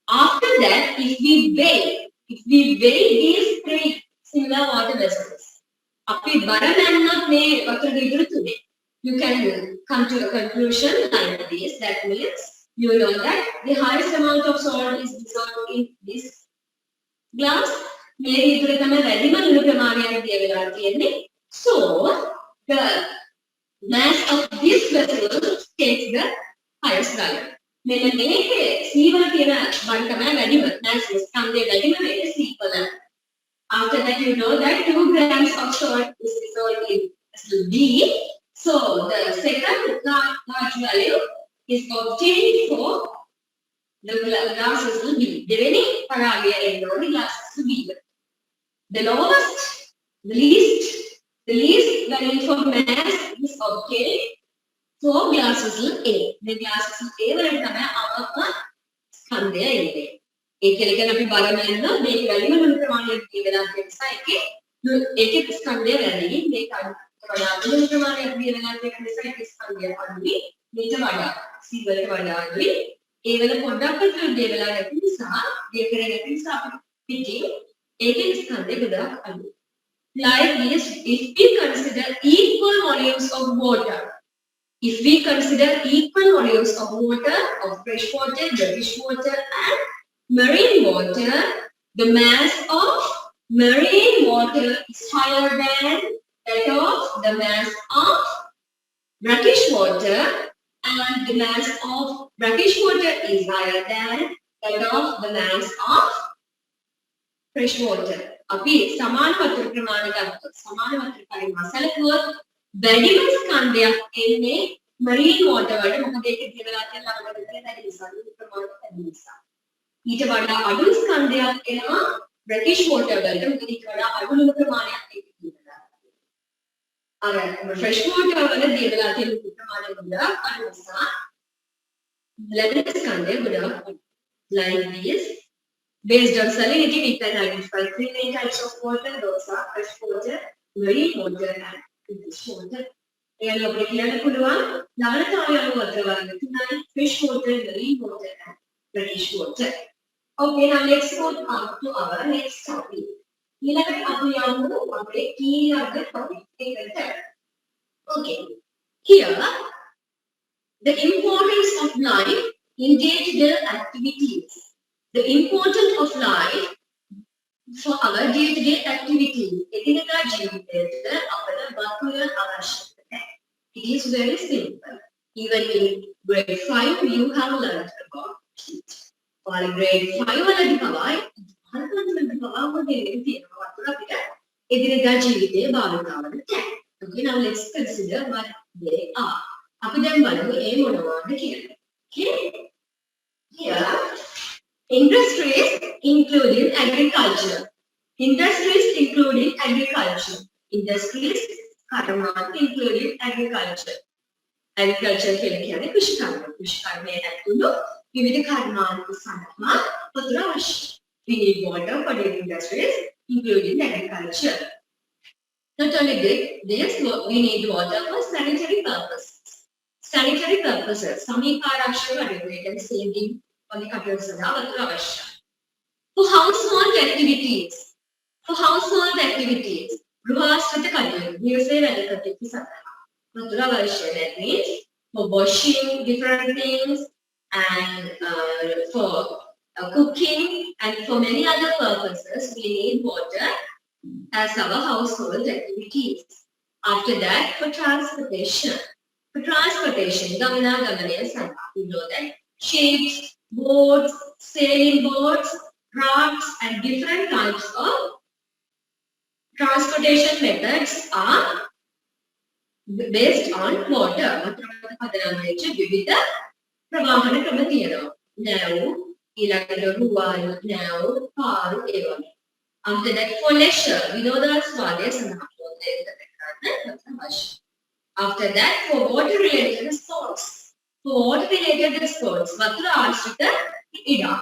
After that, if we weigh these 3 similar water vessels, අපි බර නැන්නත් මේ වතුර ඉදිරි තුනේ. you can come to a conclusion like this. That means you know that the highest amount of salt is dissolved in this glass. මේ විතර තමයි වැඩිම ලුණු ප්‍රමාණයක් දිය වෙලා තියෙන්නේ. So the mass of this vessel takes the highest value. මෙන්න මේකේ C වල තියෙන බර තමයි වැඩිම mass ස්කන්ධයේ වැඩිම වේගය C වල. After that you know that 2 grams of salt is dissolved in vessel D. So the second large value is obtained for the glass vessel B. දෙවෙනි පරාගය එන්න ඕනේ glass vessel B. The lowest, the least value for mass is obtained for glass vessel A. The glass vessel A වලට තමයි අවම ස්කන්ධය එන්නේ. ඒ කියන්නේ අපි බලන්න මේක වැඩිම ලුණු ප්‍රමාණයක් දීලා තියෙන නිසා ඒකේ ස්කන්ධය වැඩි. මේක වඩා ලුණු ප්‍රමාණයක් දීලා තියෙන නිසා ඒකේ ස්කන්ධය අඩුයි. මේක වඩා C වලට වඩා අඩුයි. ඒ වල පොඩ්ඩක් අතර දෙවලා නැති නිසා දෙක කරගෙන නැති නිසා අපි පිටින් ඒකේ ස්කන්ධය ගොඩක් අඩුයි. Like this, if we consider equal volumes of water, of fresh water, brackish water, and marine water, the mass of marine water is higher than that of the mass of brackish water, and the mass of brackish water is higher than that of the mass of fresh water. අපි සමාන වතුර ප්‍රමාණය ගත්තොත් සමාන වතුර පරිමාණ සැලකුවොත් වැඩිම ස්කන්ධයක් එන්නේ marine water වලට. මොකද ඒක දියවලා තියෙන ළඟට තියෙන දැඩි නිසා ප්‍රමාණය වැඩි නිසා. ඊට වඩා අඩු ස්කන්ධයක් එනවා brackish water වලට. මොකද ඊට වඩා අඩු ලුණු ප්‍රමාණයක් ඒක දියවලා. අර fresh water වල දියවලා තියෙන ප්‍රමාණය ගොඩාක් අඩු නිසා ලැබෙන ස්කන්ධය ගොඩාක් අඩු. Like this. Based on salinity, we can identify 3 main types of water. Those are fresh water, marine water, and brackish water. And we can පුළුවන් ලවණතාවය අනුව වතුර වර්ග තුනයි: fish water, marine water, and brackish water. Okay, now let's go on to our next topic. ඊළඟට අපි යමු අපේ ඊළඟ topic එකට. Okay, here the importance of life in day-to-day activities. The importance of life for our day-to-day activities. එදිනෙදා ජීවිතයට අපට වතුර අවශ්‍යයි. It is very simple. Even in grade 5 you have learned about it. While grade 5 වලදී පවා හරියට පවා මොකද තියෙනවා වතුර අපිට එදිනෙදා ජීවිතයේ භාවිතාවකට. Okay, now let's consider what they are. අපි දැන් බලමු ඒ මොනවද කියලා. Okay? Here industries including agriculture. Industries including agriculture. Industries කර්මාන්ත including agriculture. Agriculture කියලා කියන්නේ කෘෂිකර්ම. කෘෂිකර්මයේ ඇතුළු විවිධ කර්මාන්ත සඳහා වතුර අවශ්‍යයි. We need water for the industries including agriculture. Not only this, we need water for sanitary purposes. Sanitary purposes. සමීපාරක්ෂණ regulated saving on the computer සඳහා වතුර අවශ්‍යයි. For household activities. ගෘහාශ්‍රිත කටයුතු. නිවසේ වැඩ කටයුතු සඳහා වතුර අවශ්‍යයි. That means for washing different things and for cooking and for many other purposes we need water as our household activities. After that, for transportation. ගමනාගමනය සඳහා we know that ships, boats, sailing boats, rafts, and different types of transportation methods are based on water. විවිධ ප්‍රවාහන ක්‍රම තියෙනවා. නැව්, ඊළඟට රුවල්, නැව්, පාරු ඒ වගේ. After that, for leisure, විනෝදාස්වාදය සඳහා After that, for water-related sports. වතුර ආශ්‍රිත ක්‍රීඩා.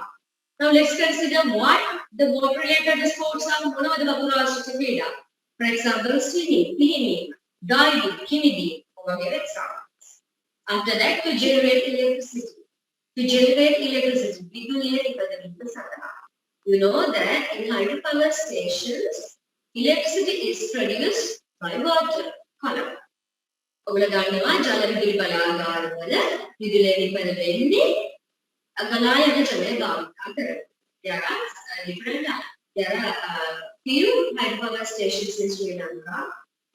Now let's consider what the water-related sports are. මොනවද වතුර ආශ්‍රිත ක්‍රීඩා? For example, swimming, swimming, diving, kidding, වගේ examples. After that, to generate electricity. විදුලිය නිපදවීම සඳහා. You know that in hydropower stations, electricity is produced by water column. ඔගොල්ලෝ දන්නවා ජල විදුලි බලාගාරවල විදුලිය නිපදව වෙන්නේ ගලායන ජලය භාවිතා කරලා. There are few hydropower stations in Sri Lanka,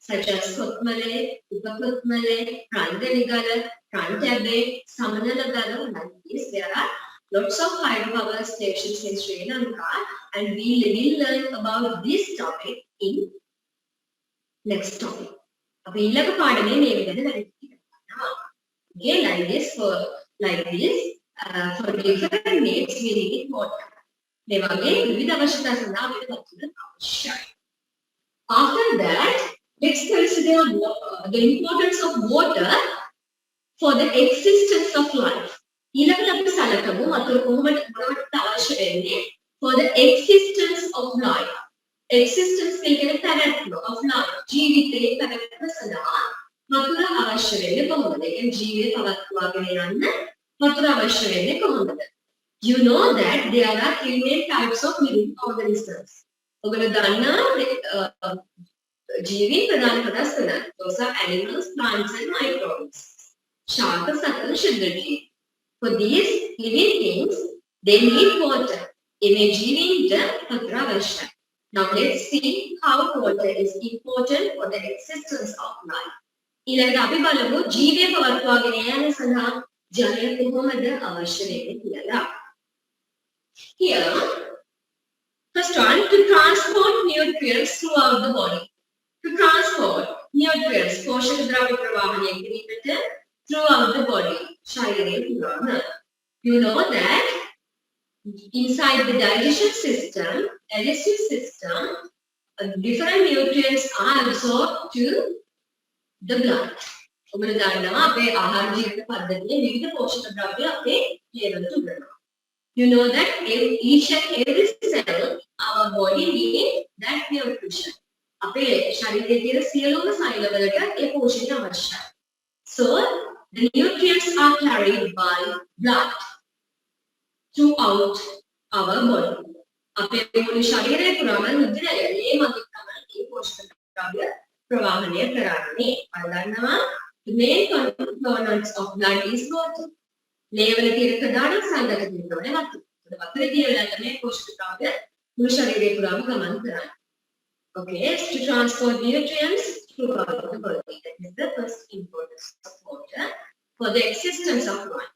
such as Kothmale, Upakotmale, Pranganigala, Prantabe, Samanalagala, like this. There are lots of hydropower stations in Sri Lanka, and we will learn about this topic in next topic. Okay, like this, for different needs we need water. After that, let's consider the importance of water for the existence of life. For the existence of life. Existence of life. ජීවිතේ පැවැත්ම සඳහා වතුර අවශ්‍ය වෙන්නේ කොහොමද? ඒ ජීවිතය පවත්වාගෙන යන්න වතුර අවශ්‍ය වෙන්නේ කොහොමද? You know that there are 3 main types of living organisms. ඔයගොල්ලෝ දන්නා ජීවීන් ප්‍රධාන කොටස් තුනක්. Those are animals, plants and microbes. ශාක, සතුන්, ශුද්ධ ජීවි. For these living things, they need water. මේ ජීවීන්ට වතුර අවශ්‍යයි. Now let's see how water is important for the existence of life. ඊළඟට අපි බලමු ජීවය පවත්වාගෙන යාම සඳහා ජලය කොහොමද අවශ්‍ය වෙන්නේ කියලා. Here, first one, to transport nutrients throughout the body. To transport nutrients, पोषक द्रव्य प्रवाहනය කිරීමට throughout the body. ශරීරයේ පුරාම. You know that inside the digestive system, different nutrients are absorbed to the blood. ඔබට දන්නවා අපේ ආහාර ජීවන පද්ධතියේ විවිධ පෝෂක ද්‍රව්‍ය අපේ ලේවලට උදෙනවා. You know that each and every cell our body needs that nutrition. අපේ ශරීරයේ තියෙන සියලුම සෛල වලට ඒ පෝෂණය අවශ්‍යයි. So the nutrients are carried by blood throughout our body. අපේ මුළු ශරීරය පුරාම රුධිරය මේ මගින් තමයි මේ පෝෂක ද්‍රව්‍ය ප්‍රවාහනය කරන්නේ. බලන්නවා the main components of blood is water. ලේවල තියෙන ප්‍රධාන සංගත තමයි වතුර. වතුරේ තියෙන මේ පෝෂක ද්‍රව්‍ය මුළු ශරීරය පුරාම ගමන් කරන්නේ. Okay, to transport nutrients throughout the body. That is the first importance of water for the existence of life.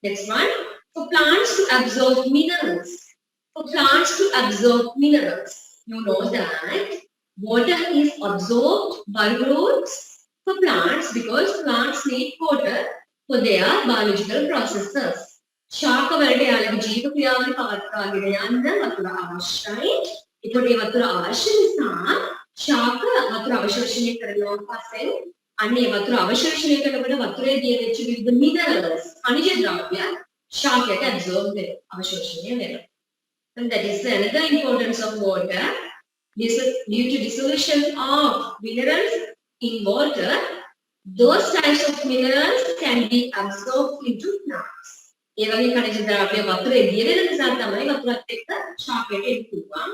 Next one, for plants to absorb minerals. For plants to absorb minerals, you know that water is absorbed by roots for plants because plants need water for their biological processes. ශාක වලට යාළගේ ජීව ක්‍රියාවලිය පවත්වාගෙන යන්න වතුර අවශ්‍යයි. ඒකට මේ වතුර අවශ්‍ය නිසා ශාක වතුර අවශෝෂණය කරනවා පස්සේ අන්නේ වතුර අවශෝෂණය කරනකොට වතුරේ තියෙන විවිධ මිනරල්ස් khනිජ ද්‍රව්‍ය ශාකයට absorb වෙනවා අවශෝෂණය වෙනවා. And that is another importance of water. This is due to dissolution of minerals in water. Those types of minerals can be absorbed into plants. ඒ වගේ khනිජ ද්‍රව්‍ය වතුරේ දියෙන නිසා තමයි වතුරත් එක්ක ශාකයට එන්න පුළුවන්.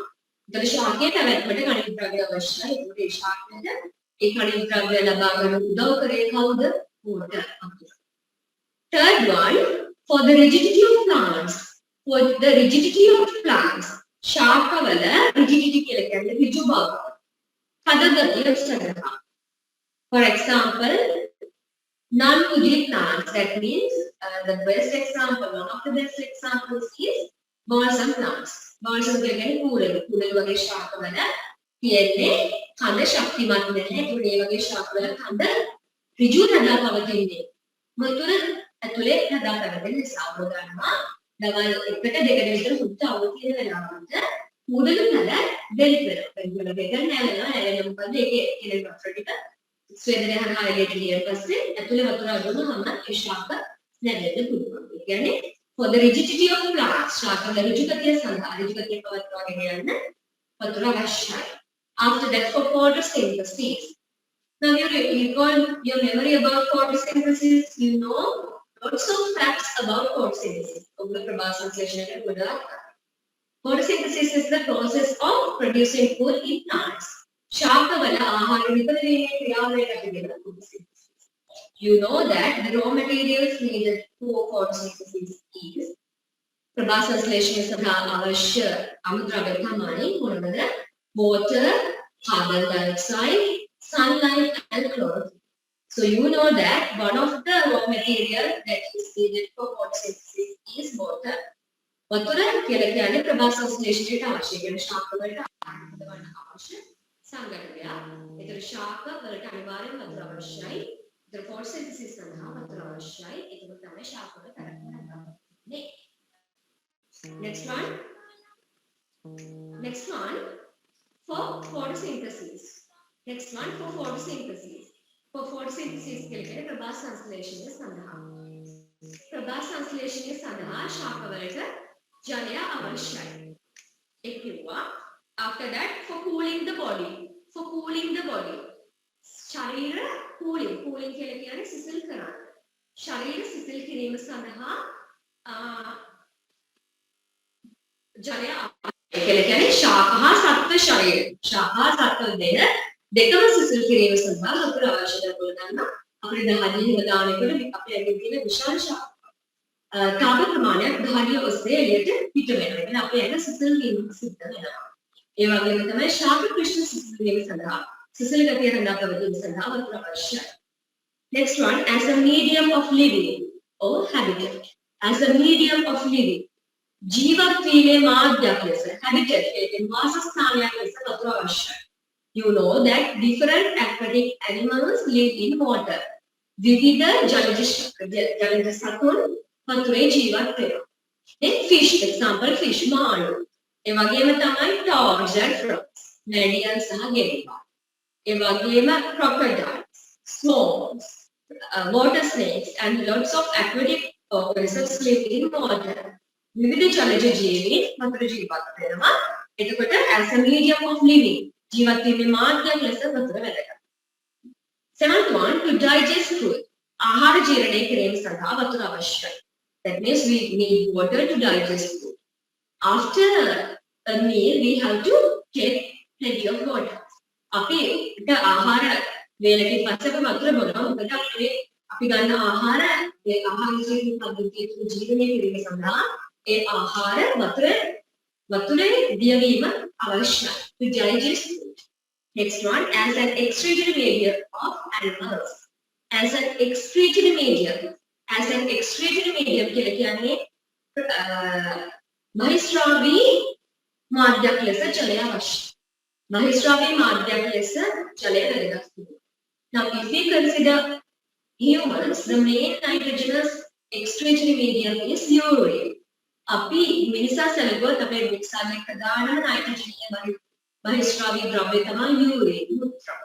ඒතර ශාකයේ පැවැත්මට khනිජ ද්‍රව්‍ය අවශ්‍යයි. ඒ ශාකයට ඒ khනිජ ද්‍රව්‍ය ලබා ගන්න උදව් කරේ කවුද? water. Third one, for the rigidity of plants. For the rigidity of plants, ශාකවල rigidity කියලා කියන්නේ ඍජු බව. පදගතිය සඳහා. For example, non-rigid plants. That means the best example, one of the best examples is balsam plants. Balsam කියන්නේ කුරළු. කුරළු වගේ ශාකවල තියෙන්නේ කඳ ශක්තිමත් නැහැ. ඒ වගේ ශාකවල කඳ ඍජු රඳා පවතින්නේ. වතුර ඇතුලේ රඳා පවතින නිසා ගන්නවා. දවල් 1ට 2ට විතර සුද්ධ අවුල් තියෙන වෙලාවට කුඩළු නැල දෙලි වෙනවා. ඒගොල්ලෝ දෙකෙන් නැලනවා. නැලෙන මොකද ඒකේ තියෙන වතුර ටික ස්වේදනය හරහා එළියට ගියන් පස්සේ ඇතුලේ වතුර අඩුවම ඒ ශාක නැලෙන්න පුළුවන්. ඒ කියන්නේ for the rigidity of plants, ශාකවල ඍජුගතිය සඳහා ඍජුගතිය පවත්වාගෙන යන්න වතුර අවශ්‍යයි. After that, for photosynthesis. Now you recall your memory about photosynthesis. You know lots of facts about photosynthesis. Photosynthesis is the process of producing food in plants. ශාකවල ආහාර විපදනයේ ක්‍රියාවලියට කියන photosynthesis. You know that the raw materials needed for photosynthesis is ප්‍රභාසංශ්ලේෂණය සඳහා අවශ්‍ය අමුද්‍රව්‍ය තමයි මොනවද? Water, carbon dioxide, sunlight and chlorophyll. So you know that one of the raw material that is needed for photosynthesis is water. වතුර කියලා කියන්නේ ප්‍රභාසංශ්ලේෂණයට අවශ්‍ය වෙන ශාක වලට ආහාරවලට අවශ්‍ය සංඝටකයක්. ඒතර ශාක වලට අනිවාර්යෙන් වතුර අවශ්‍යයි. ඒතර photosynthesis සඳහා වතුර අවශ්‍යයි. ඒක තමයි ශාක වල කරන්නේ. Next one. Next one for photosynthesis. Next one for photosynthesis. For photosynthesis කියන්නේ ප්‍රභාසංශ්ලේෂණය සඳහා. ප්‍රභාසංශ්ලේෂණය සඳහා ශාක වලට ජලය අවශ්‍යයි. ඒක කිව්වා. After that, for cooling the body. For cooling the body. ශරීර cooling. Cooling කියලා කියන්නේ සිසිල් කරන්න. ශරීර සිසිල් කිරීම සඳහා ජලය කියලා කියන්නේ ශාක හා සත්ව ශරීර. ශාක හා සත්ව දෙකම සිසිල් කිරීම සඳහා වතුර අවශ්‍යයි කියලා අපේ දහදියේ දානයකට අපේ ඇඟේ තියෙන විශාල ශාක තාප ප්‍රමාණයක් දහදිය ඔස්සේ එළියට පිට වෙනවා. එතන අපේ ඇඟ සිසිල් වීම සිද්ධ වෙනවා. ඒ වගේම තමයි ශාක ක්‍රිෂ්ණ සිසිල් වීම සඳහා සිසිල් ගතිය රඳා පැවතීම සඳහා වතුර අවශ්‍යයි. Next one, as a medium of living or habitat. As a medium of living. ජීවත් වීමේ මාධ්‍යයක් ලෙස habitat කියන්නේ වාසස්ථානයක් ලෙස වතුර අවශ්‍යයි. You know that different aquatic animals live in water. විවිධ ජලජ සතුන් වතුරේ ජීවත් වෙනවා. Then fish, example fish, මාළු. ඒ වගේම තමයි dogs and frogs. Melodians සහ ගෙඩිවා. ඒ වගේම crocodiles, swans, water snakes and lots of aquatic organisms live in water. විවිධ ජලජ ජීවීන් වතුර ජීවත් වෙනවා. එතකොට as a medium of living ජීවත් වීමේ මාධ්‍යයක් ලෙස වතුර වැදගත්. Seventh one, to digest food. ආහාර ජීර්ණය කිරීම සඳහා වතුර අවශ්‍යයි. That means we need water to digest food. After a meal, we have to take plenty of water. අපිට ආහාර වේලකින් පස්සේ අපි වතුර බොනවා. මොකද අපි ගන්න ආහාර ඒ ආහාර ජීවන පද්ධතිය ජීර්ණය කිරීම සඳහා ඒ ආහාර වතුරේ දියවීම අවශ්‍යයි. To digest food. Next one, as an excretory medium of animals. As an excretory medium. As an excretory medium කියලා කියන්නේ බහිස්රාවී මාධ්‍යයක් ලෙස ජලය අවශ්‍යයි. බහිස්රාවී මාධ්‍යයක් ලෙස ජලය වැදගත්. Now if we consider humans, the main nitrogenous excretory medium is urine. අපි මිනිසා සැලකුවොත් අපේ මිනිසාගේ ප්‍රධාන නයිට්‍රජනීය බහිස්රාවී ද්‍රව්‍ය තමයි යූරින් මුත්‍ර.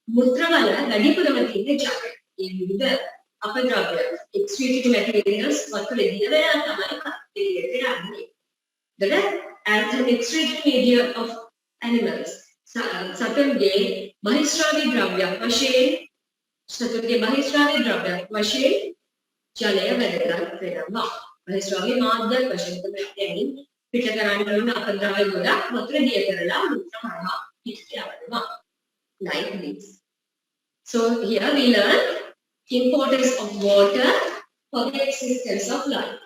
මුත්‍රවල වැඩිපුරම තියෙන ජලය. ඒ විවිධ අපද්‍රව්‍ය excretory materials වතුරේ දියවෙලා තමයි එළියට යන්නේ. as an excretory medium of animals. සතුන්ගේ බහිස්රාවී ද්‍රව්‍යයක් වශයෙන් ජලය වැදගත් වෙනවා. බහිස්රාවී මාධ්‍යයක් වශයෙන් තමයි පිට කරන්න ඕන අපද්‍රව්‍ය ගොඩක් වතුර දිය කරලා මුත්‍ර හරහා පිට යවනවා. Like this. So here we learn importance of water for the existence of life.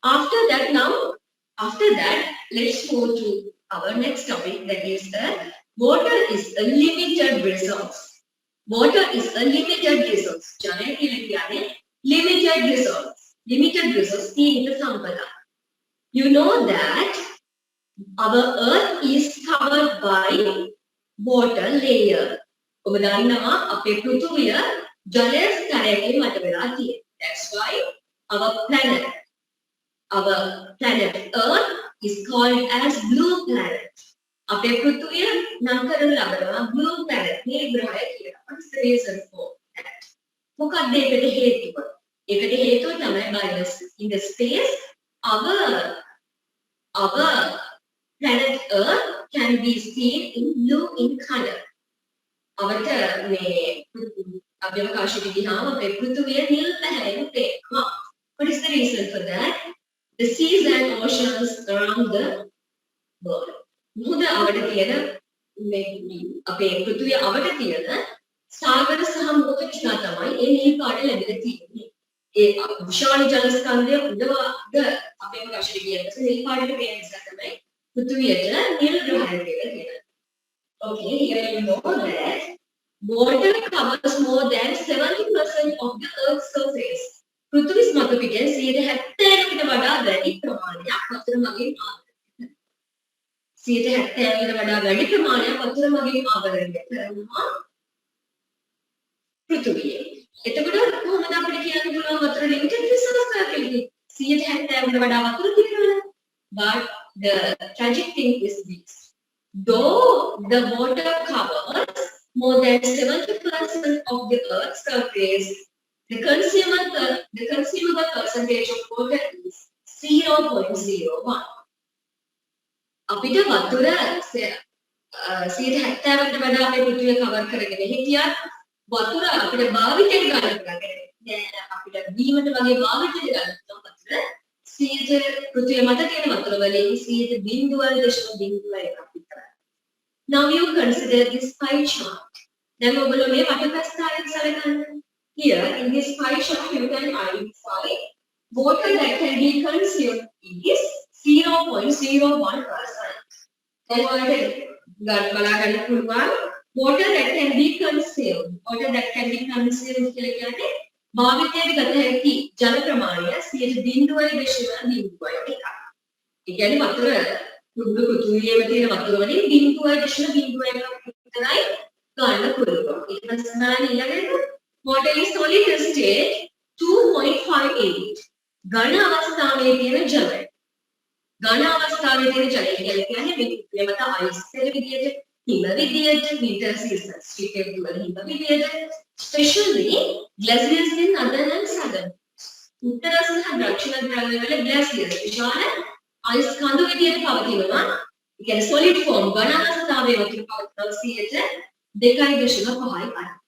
After that, let's move to our next topic, that is water is a limited resource. Water is a limited resource. ජලය කියන්නේ limited resource. Limited resource සීමිත සම්පදා. You know that our earth is covered by water layer. ඔබ දන්නවා අපේ පෘථුවිය ජලය ස්තරයකින් වට වෙලා තියෙනවා. That's why our planet Earth is called as blue planet. අපේ පෘථුවිය නම් කරන ලබනවා blue planet. මේ ග්‍රහය කියලා. What's the reason for that? මොකක්ද ඒකට හේතුව? ඒකට හේතුව තමයි virus. In the space, our planet Earth can be seen in blue in color. අපට මේ අභ්‍යවකාශයට ගියාම අපේ පෘථුවිය නිල් පැහැයෙන් පේනවා. What is the reason for that? The seas and oceans around the world. මුහුද අවට තියෙන අපේ පෘථුවිය අවට තියෙන සාගර සහ මුහුද නිසා තමයි මේ නිල් පාට ලැබිලා තියෙන්නේ. ඒ විශාල ජල ස්කන්ධය උඩවාද අපේ ප්‍රශ්නේ කියන්නේ නිල් පාටට පේන නිසා තමයි පෘථිවියට නිල් ග්‍රහය කියලා කියන්නේ. Okay, here you know that water covers more than 70% of the Earth's surface. පෘථිවිස් මත පිටින් 70%කට වඩා වැඩි ප්‍රමාණයක් වතුර මගින් ආවරණය. 70%කට වඩා වැඩි ප්‍රමාණයක් වතුර මගින් ආවරණය කරනවා පෘථිවිය. එතකොට කොහොමද අපිට කියන්න පුළුවන් වතුර limited resource කියලා? 70%කට වඩා වතුර තියෙනවා. But the tragic thing is this. Though the water covers more than 70% of the Earth's surface, the consumable percentage of water is 0.01. අපිට වතුර 70%කට වඩා අපේ පෘථිවිය කවර් කරගෙන හිටියත් වතුර අපිට භාවිතයට ගන්න පුළුවන්. අපිට බීමට වගේ භාවිතයට ගන්න පුළුවන් වතුර 100 පෘථිවිය මත තියෙන වතුර වලින් 0.01 විතරයි. Now you consider this pie chart. දැන් ඔයගොල්ලෝ මේ වටපස්තාවෙන් සැලකන්න. Here in this pie chart you can identify water that can be consumed is 0.01%. දැන් ඔයාලට බලා ගන්න පුළුවන් water that can be consumed. Water that can be consumed කියලා කියන්නේ භාවිතයට ගත හැකි ජල ප්‍රමාණය 0.01%. ඒ කියන්නේ වතුර මුළු පෘථිවියේම තියෙන වතුර වලින් 0.01 විතරයි ගන්න පුළුවන්. ඊට පස්සේ බලන්න ඊළඟට water is solid state 2.58. ඝන අවස්ථාවේ තියෙන ජලය. ඝන අවස්ථාවේ තියෙන ජලය කියන්නේ මේ පෘථිවිය මත අයිස් වල විදියට, හිම විදියට, winter season ස්ට්‍රීට් වල හිම විදියට, especially glaciers in northern and southern. උත්තර සහ දක්ෂිණ ධ්‍රවවල glaciers විශාල අයිස් කඳු විදියට පවතිනවා. ඒ කියන්නේ solid form ඝන අවස්ථාවේ වතුර පවතින 2.5%.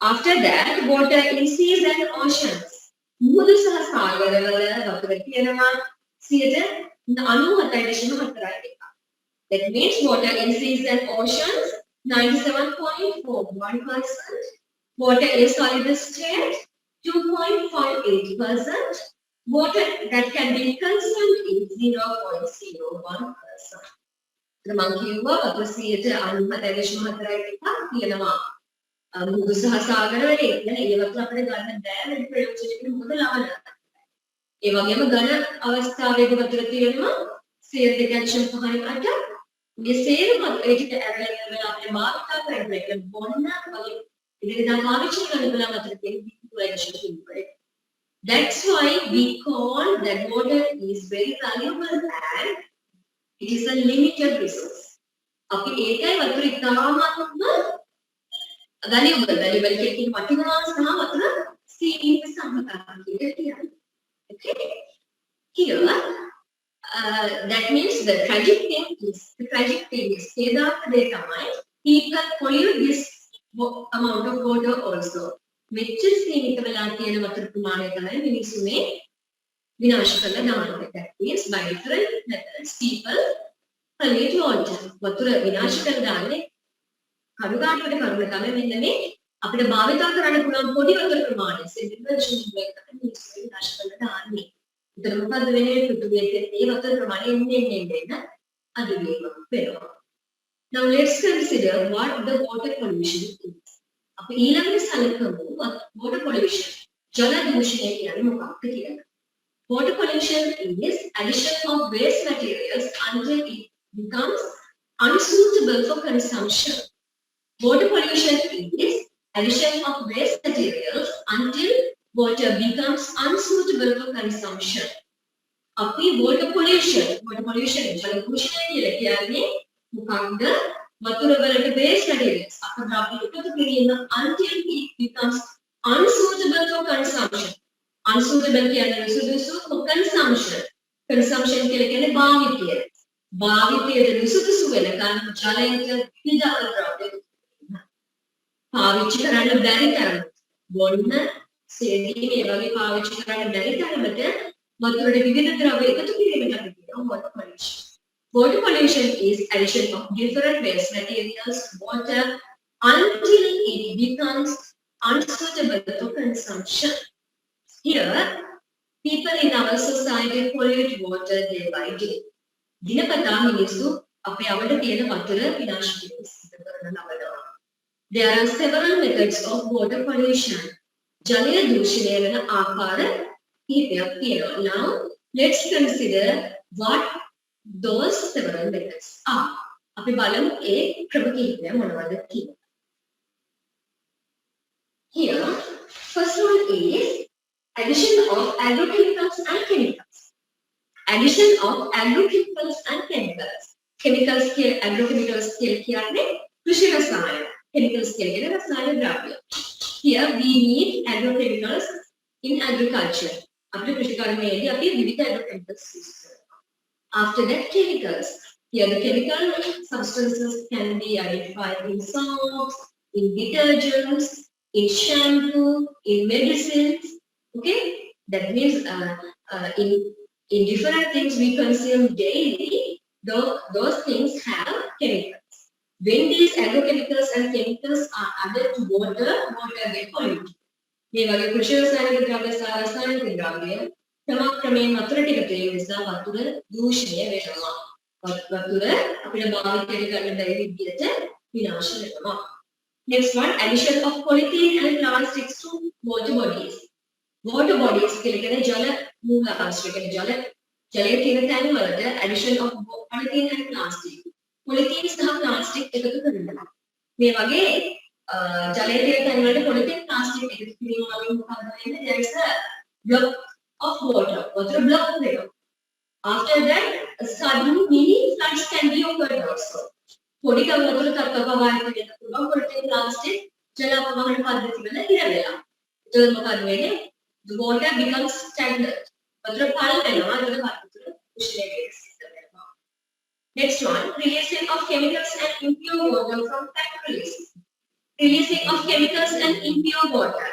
After that, water in seas and oceans. මුහුදු සහ සාගරවල වතුර තියෙනවා 97.4%. That means water in seas and oceans 97.41%. Water in solid state 2.58%. Water that can be consumed is 0.01%. මම කිව්වා වතුර 97.4% තියෙනවා. මුහුදු සහ සාගරවල ඒ වතුර අපිට ගන්න බෑ වැඩි ප්‍රයෝජනයකට මොකද ලවණ. ඒ වගේම ඝන අවස්ථාවේදී වතුර තියෙනවා 2.5%. මේ සේරම ඒකට ඇරලා වෙලා අපේ මාර්ගතා කරන එක බොන්න වගේ ඉදිරියට පාවිච්චි කරන බලා වතුර තියෙන 2.5%. That's why we call that water is very valuable and it is a limited resource. අපි ඒකයි වතුර ඉතාමත්ම valuable කියන්නේ වටිනා සහ වතුර සීමිත සම්පතක් කියලා කියන්නේ. Okay? Here, that means the tragic thing is people pollute this amount of water also. මෙච්චර සීමිත වෙලා තියෙන වතුර ප්‍රමාණය තමයි මිනිස්සු මේ විනාශ කරලා දාන්නේ. That means by different methods people pollute water. වතුර විනාශ කරලා දාන්නේ කරුණාටුවට කරුණ තමයි මෙන්න මේ අපිට භාවිතා කරන්න පුළුවන් පොඩි වතුර ප්‍රමාණය සෙන්ටිමීටර් එකකට මිනිස්සු විනාශ කරලා දාන්නේ. ඒතර මොකද වෙන්නේ පෘථිවියේ මේ වතුර ප්‍රමාණය එන්නේ අඩු වෙනවා. Now let's consider what the water pollution is. අපි ඊළඟට සැලකමු water pollution. ජල දූෂණය කියන්නේ මොකක්ද කියලා. Water pollution is addition of waste materials until it becomes unsuitable for consumption. Water pollution is addition of waste materials until water becomes unsuitable for consumption. අපි water pollution ජල දූෂණය කියලා කියන්නේ මොකක්ද? වතුර වලට waste materials අපද්‍රව්‍ය එකතු කිරීම until it becomes unsuitable for consumption. Unsuitable කියන්නේ සුදුසු for consumption. Consumption කියලා කියන්නේ භාවිතය. භාවිතයට සුදුසු වෙනකන් ජලයට විවිධ ද්‍රව්‍ය පාවිච්චි කරන්න බැරි තරම බොන්න සේදී මේ වගේ පාවිච්චි කරන්න බැරි තරමට වතුරට විවිධ ද්‍රව්‍ය එකතු කිරීමට අපි කියනවා water pollution. Water pollution is addition of different waste materials to water until it becomes unsuitable for consumption. Here, people in our society pollute water day by day. දිනපතා මිනිස්සු අපේ අවට තියෙන වතුර විනාශ කිරීම. There are several methods of water pollution. ජලය දූෂණය වෙන ආකාර කිහිපයක් තියෙනවා. Now, let's consider what those several methods are. අපි බලමු ඒ ක්‍රම කිහිපය මොනවද කියලා. Here, first one is addition of agrochemicals and chemicals. Addition of agrochemicals and chemicals. Chemicals agrochemicals කියන්නේ කෘෂි රසායන. Chemicals කියන්නේ රසායන ද්‍රව්‍ය. Here we need agrochemicals in agriculture. අපේ කෘෂි කර්මයේදී අපි විවිධ agrochemicals use කරනවා. After that, chemicals. Here the chemical substances can be identified in soaps, in detergents, in shampoo, in medicines. Okay, that means in different things we consume daily, those things have chemicals. When these agrochemicals and chemicals are added to water, water get polluted. මේ වගේ කෘෂි රසායනික ද්‍රව්‍ය සහ රසායනික ද්‍රව්‍ය ක්‍රමක්‍රමයෙන් වතුර ටිකට ඒ නිසා වතුර දූෂණය වෙනවා. වතුර අපිට භාවිතයට ගන්න බැරි විදිහට විනාශ වෙනවා. Next one, addition of polythene and plastics to water bodies. Water bodies කියලා කියන්නේ ජල මූලාශ්‍රය කියන්නේ ජලයේ තියෙන තැන් වලට addition of polythene and plastic. Polythene සහ plastic එකතු කරනවා. මේ වගේ ජලයේ තියෙන තැන් වලට polythene plastic එකතු කිරීම වලින් මොකද වෙන්නේ? There is a block of water. Water block වෙනවා. After that, sudden mini floods can be occurred also. පොඩි කවුරුත් තත්ත්වපවායන වෙන පුළුවන් polythene plastic ජල අපවහන පද්ධති වල ඉර වෙලා. ඒක මොකද වෙන්නේ? The water becomes stagnant. වතුර පල් වෙනවා. ඒක වතුර උෂ්ණය වෙනවා. Next one, releasing of chemicals and impure water from factories. Releasing of chemicals and impure water.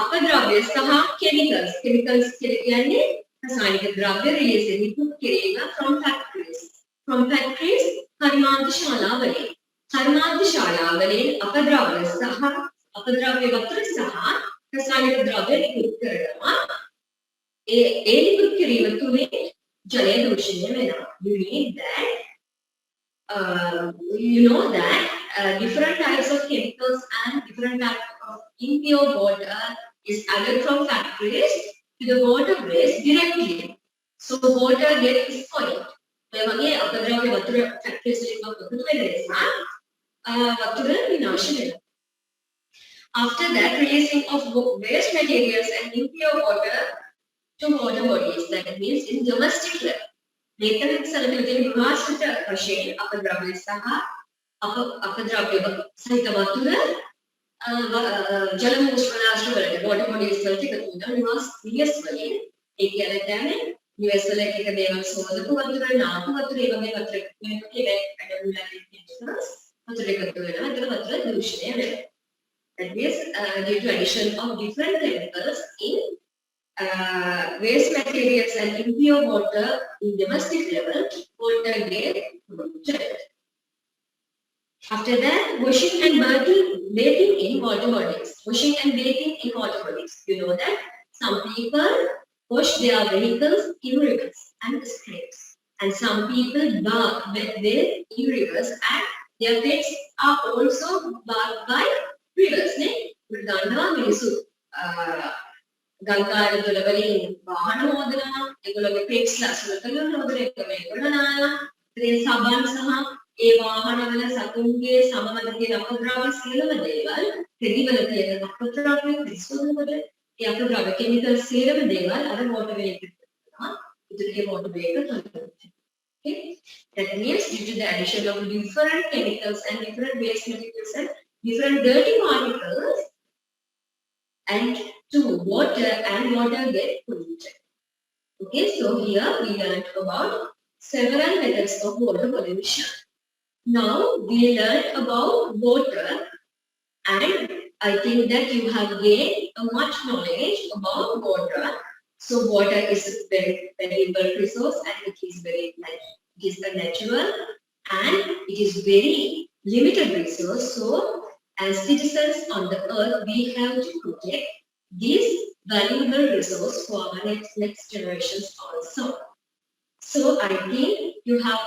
අපද්‍රව්‍ය සහ chemicals. Chemicals කියන්නේ රසායනික ද්‍රව්‍ය releasing කිරීම from factories. From factories කර්මාන්ත ශාලාවලින්. කර්මාන්ත ශාලාවලින් අපද්‍රව්‍ය සහ අපද්‍රව්‍ය වතුර සහ රසායනික ද්‍රව්‍ය නිකුත් කරනවා. ඒ නිකුත් කිරීම තුලින් ජලය දූෂණය වෙනවා. You need that. You know that different types of chemicals and different types of impure water is added from factories to the waterways directly. So water gets spoiled. මේ වගේ අපද්‍රව්‍ය වතුර factories වලින් එකතු වෙන නිසා වතුර විනාශ වෙනවා. After that, releasing of waste materials and impure water to water bodies. That means in domestic level. Later, celebrating විවාසිත වශයෙන් අපද්‍රව්‍ය සහ අපද්‍රව්‍ය සහිත වතුර ජල මූලාශ්‍ර වලට water bodies වලට එකතු වෙනවා. නිවස් වලින් ඒ කියන්නේ නිවස් වල එක දේවල් සෝදපු වතුර, නාපු වතුර, ඒ වගේ වතුර මේකේ වැඩමුළුවකින් කියනවා. වතුර එකතු වෙනවා. ඒක වතුර දූෂණය වෙනවා. That means due to addition of different chemicals in waste materials and impure water in domestic level, water gets polluted. After that, washing and bathing in water bodies. Washing and bathing in water bodies. You know that some people wash their vehicles in rivers and streams, and some people bathe in rivers, and their pets are also bathed by rivers. Ne? ගන්නවා මිනිස්සු ගංගා වල වලින් වාහන හොදනවා. ඒගොල්ලෝගේ පෙට්ස් ලස්සන කරන හොදන එක මේකලනාලා. ඉතින් සබන් සහ ඒ වාහනවල සතුන්ගේ සමවද තියෙන අපද්‍රව්‍ය සියලුම දේවල් රෙදිවල තියෙන අපද්‍රව්‍ය විශ්වනවල ඒ අපද්‍රව්‍ය කෙමිකල් සියලුම දේවල් අර වෝටර් වේග කරනවා. ඉතින් ඒ වෝටර් වේග කරනවා. Okay, that means due to the addition of different chemicals and different waste materials and different dirty particles and to water, and water get polluted. Okay, so here we learned about several methods of water pollution. Now we learned about water, and I think that you have gained much knowledge about water. So water is a very valuable resource, and it is a natural, and it is very limited resource. So As citizens on the earth, we have to protect this valuable resource for our next generations also. So I think you have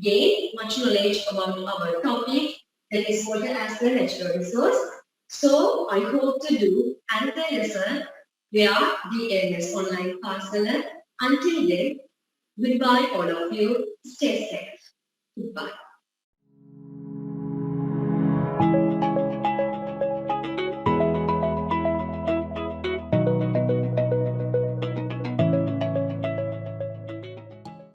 gained much knowledge about our topic, that is water as a natural resource. So I hope to do another lesson via DNS online parcel. Until then, goodbye all of you. Stay safe. Goodbye.